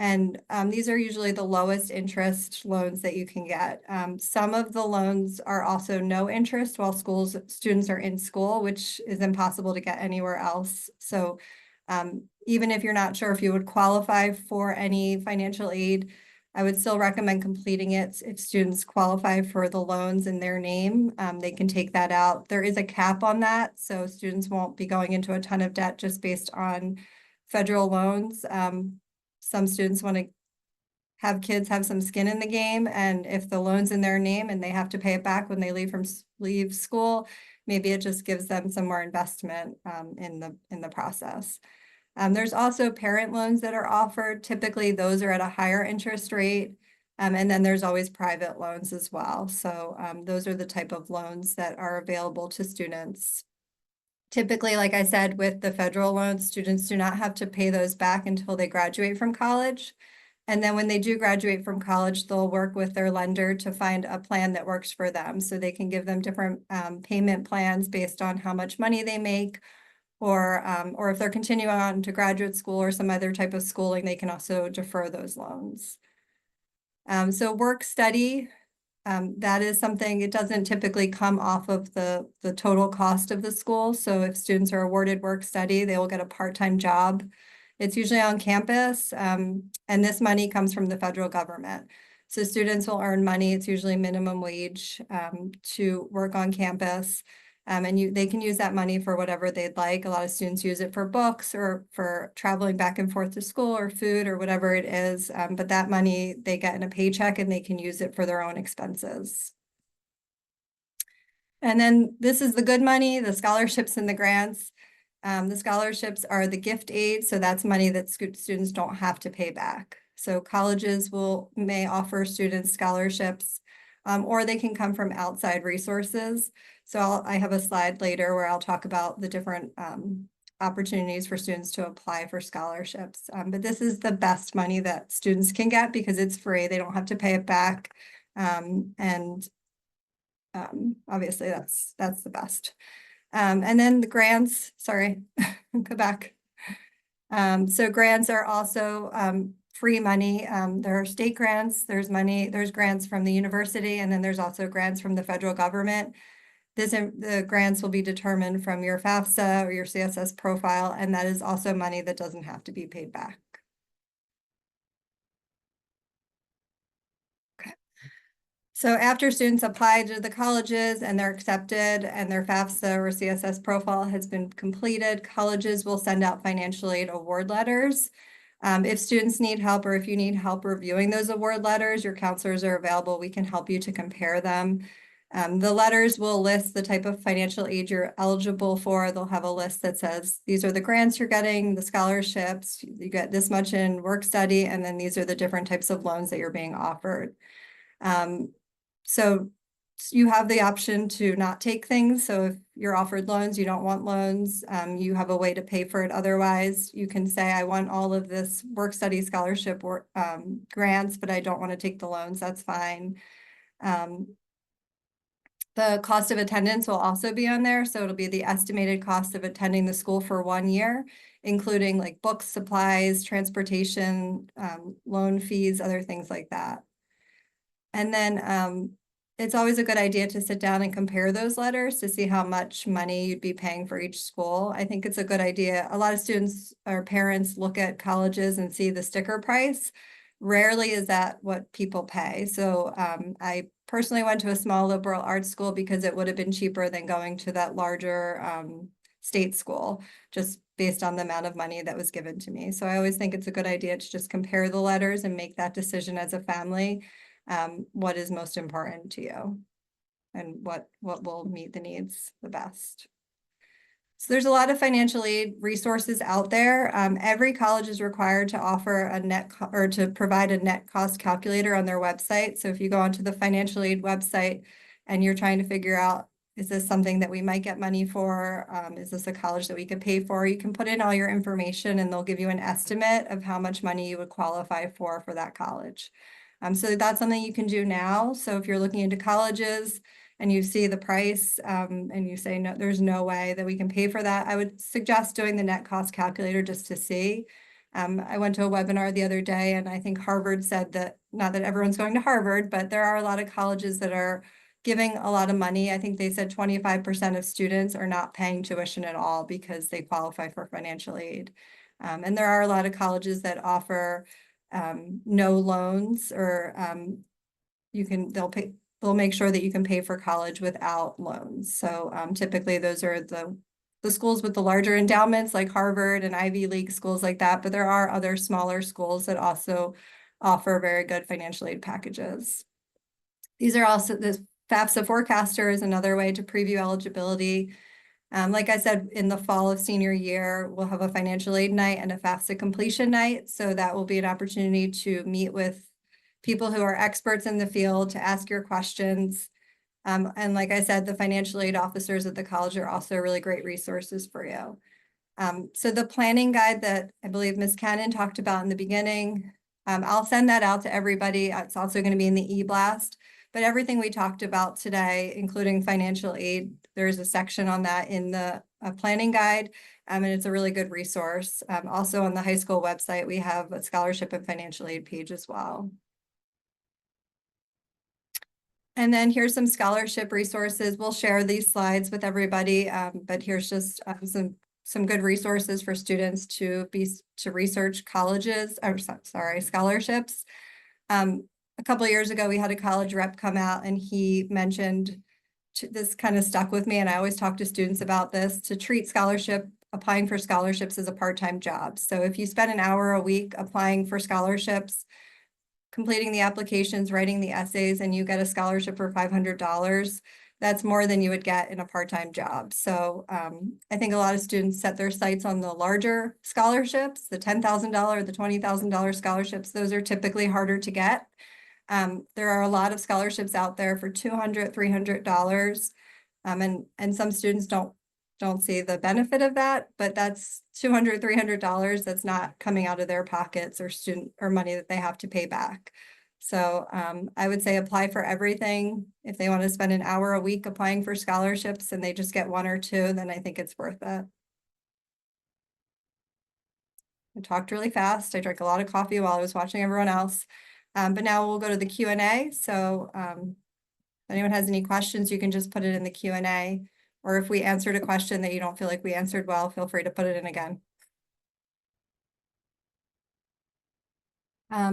And these are usually the lowest interest loans that you can get. Some of the loans are also no interest while students are in school, which is impossible to get anywhere else. So Even if you're not sure if you would qualify for any financial aid, I would still recommend completing it. If students qualify for the loans in their name, they can take that out. There is a cap on that, so students won't be going into a ton of debt just based on federal loans. Some students want to have kids have some skin in the game, and if the loan's in their name and they have to pay it back when they leave school, maybe it just gives them some more investment in the process. There's also parent loans that are offered. Typically, those are at a higher interest rate. And then there's always private loans as well. So those are the type of loans that are available to students. Typically, like I said, with the federal loans, students do not have to pay those back until they graduate from college. And then when they do graduate from college, they'll work with their lender to find a plan that works for them. So they can give them different payment plans based on how much money they make, or if they're continuing on to graduate school or some other type of schooling, they can also defer those loans. So work study, that is something, it doesn't typically come off of the total cost of the school. So if students are awarded work study, they will get a part-time job. It's usually on campus, and this money comes from the federal government. So students will earn money, it's usually minimum wage, to work on campus. And they can use that money for whatever they'd like. A lot of students use it for books or for traveling back and forth to school or food or whatever it is. But that money they get in a paycheck and they can use it for their own expenses. And then this is the good money, the scholarships and the grants. The scholarships are the gift aid. So that's money that students don't have to pay back. So colleges may offer students scholarships, or they can come from outside resources. So I have a slide later where I'll talk about the different opportunities for students to apply for scholarships. But this is the best money that students can get because it's free. They don't have to pay it back. Obviously that's the best. And then the grants, sorry, go back. So grants are also free money. There are state grants, there's grants from the university, and then there's also grants from the federal government. The grants will be determined from your FAFSA or your CSS profile, and that is also money that doesn't have to be paid back. Okay. So after students apply to the colleges and they're accepted and their FAFSA or CSS profile has been completed, colleges will send out financial aid award letters. If students need help or if you need help reviewing those award letters, your counselors are available. We can help you to compare them. The letters will list the type of financial aid you're eligible for. They'll have a list that says, these are the grants you're getting, the scholarships, you get this much in work study, and then these are the different types of loans that you're being offered. So you have the option to not take things. So if you're offered loans, you don't want loans, you have a way to pay for it otherwise. You can say, I want all of this work study scholarship or grants, but I don't want to take the loans. That's fine. The cost of attendance will also be on there. So it'll be the estimated cost of attending the school for 1 year, including like books, supplies, transportation, loan fees, other things like that. And then it's always a good idea to sit down and compare those letters to see how much money you'd be paying for each school. I think it's a good idea. A lot of students or parents look at colleges and see the sticker price. Rarely is that what people pay. So I personally went to a small liberal arts school because it would have been cheaper than going to that larger state school, just based on the amount of money that was given to me. So I always think it's a good idea to just compare the letters and make that decision as a family. What is most important to you and what will meet the needs the best. So there's a lot of financial aid resources out there. Every college is required to offer a to provide a net cost calculator on their website. So if you go onto the financial aid website and you're trying to figure out, is this something that we might get money for? Is this a college that we could pay for? You can put in all your information and they'll give you an estimate of how much money you would qualify for that college. So that's something you can do now. So if you're looking into colleges and you see the price and you say, no, there's no way that we can pay for that, I would suggest doing the net cost calculator just to see. I went to a webinar the other day and I think Harvard said that, not that everyone's going to Harvard, but there are a lot of colleges that are giving a lot of money. I think they said 25% of students are not paying tuition at all because they qualify for financial aid. And there are a lot of colleges that offer no loans, or they'll make sure that you can pay for college without loans. So typically those are the schools with the larger endowments, like Harvard and Ivy League schools like that, but there are other smaller schools that also offer very good financial aid packages. These are also, the FAFSA forecaster is another way to preview eligibility. Like I said, in the fall of senior year, we'll have a financial aid night and a FAFSA completion night. So that will be an opportunity to meet with people who are experts in the field, to ask your questions. And like I said, the financial aid officers at the college are also really great resources for you. So the planning guide that I believe Ms. Cannon talked about in the beginning, I'll send that out to everybody. It's also going to be in the e-blast. But everything we talked about today, including financial aid, there's a section on that in the planning guide, and it's a really good resource. Also on the high school website, we have a scholarship and financial aid page as well. And then here's some scholarship resources. We'll share these slides with everybody, but here's just some good resources for students to research colleges, or sorry, scholarships. A couple of years ago, we had a college rep come out and he mentioned, this kind of stuck with me, and I always talk to students about this, to treat applying for scholarships as a part-time job. So if you spend an hour a week applying for scholarships, completing the applications, writing the essays, and you get a scholarship for $500, that's more than you would get in a part-time job. So I think a lot of students set their sights on the larger scholarships, the $10,000, the $20,000 scholarships. Those are typically harder to get. There are a lot of scholarships out there for $200, $300, and some students don't see the benefit of that, but that's $200, $300 that's not coming out of their pockets, or money that they have to pay back. So I would say apply for everything. If they want to spend an hour a week applying for scholarships and they just get one or two, then I think it's worth it. I talked really fast. I drank a lot of coffee while I was watching everyone else. But now we'll go to the Q&A. So if anyone has any questions, you can just put it in the Q&A. Or if we answered a question that you don't feel like we answered well, feel free to put it in again.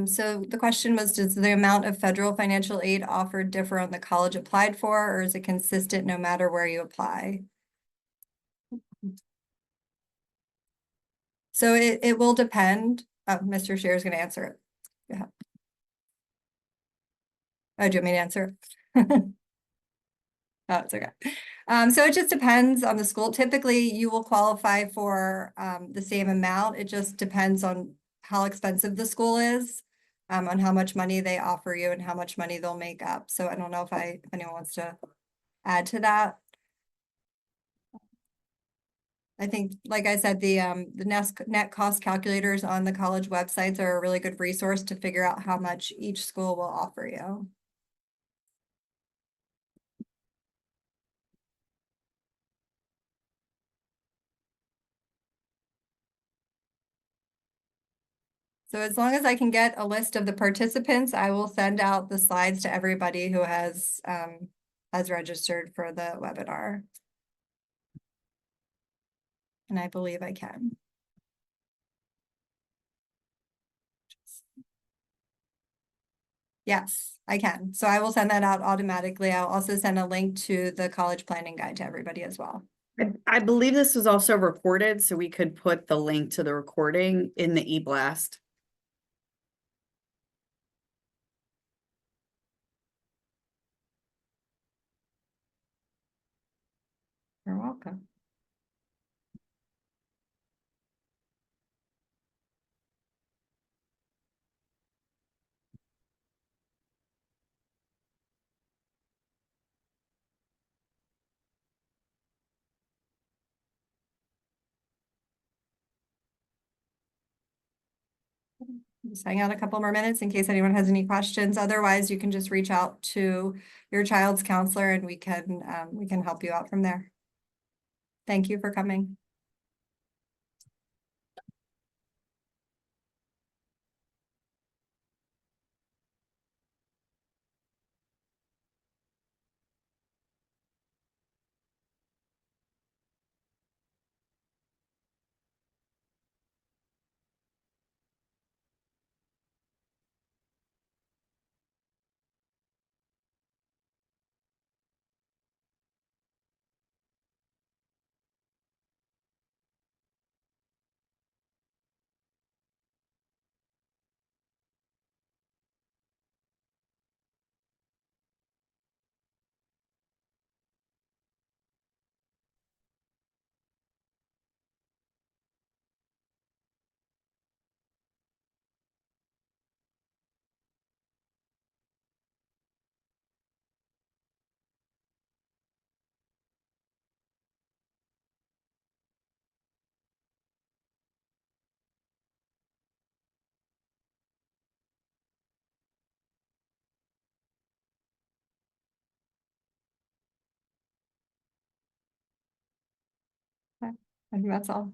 So the question was, does the amount of federal financial aid offered differ on the college applied for, or is it consistent no matter where you apply? So it will depend. Mr. Scheer is going to answer it. Yeah. Oh, do you want me to answer it? Oh, it's okay. So it just depends on the school. Typically, you will qualify for the same amount. It just depends on how expensive the school is, on how much money they offer you and how much money they'll make up. So I don't know if anyone wants to add to that. I think, like I said, the net cost calculators on the college websites are a really good resource to figure out how much each school will offer you. So as long as I can get a list of the participants, I will send out the slides to everybody who has registered for the webinar. And I believe I can. Yes, I can. So I will send that out automatically. I'll also send a link to the college planning guide to everybody as well. I believe this was also recorded, so we could put the link to the recording in the e-blast. You're welcome. Just hang out a couple more minutes in case anyone has any questions. Otherwise, you can just reach out to your child's counselor and we can help you out from there. Thank you for coming. I think that's all.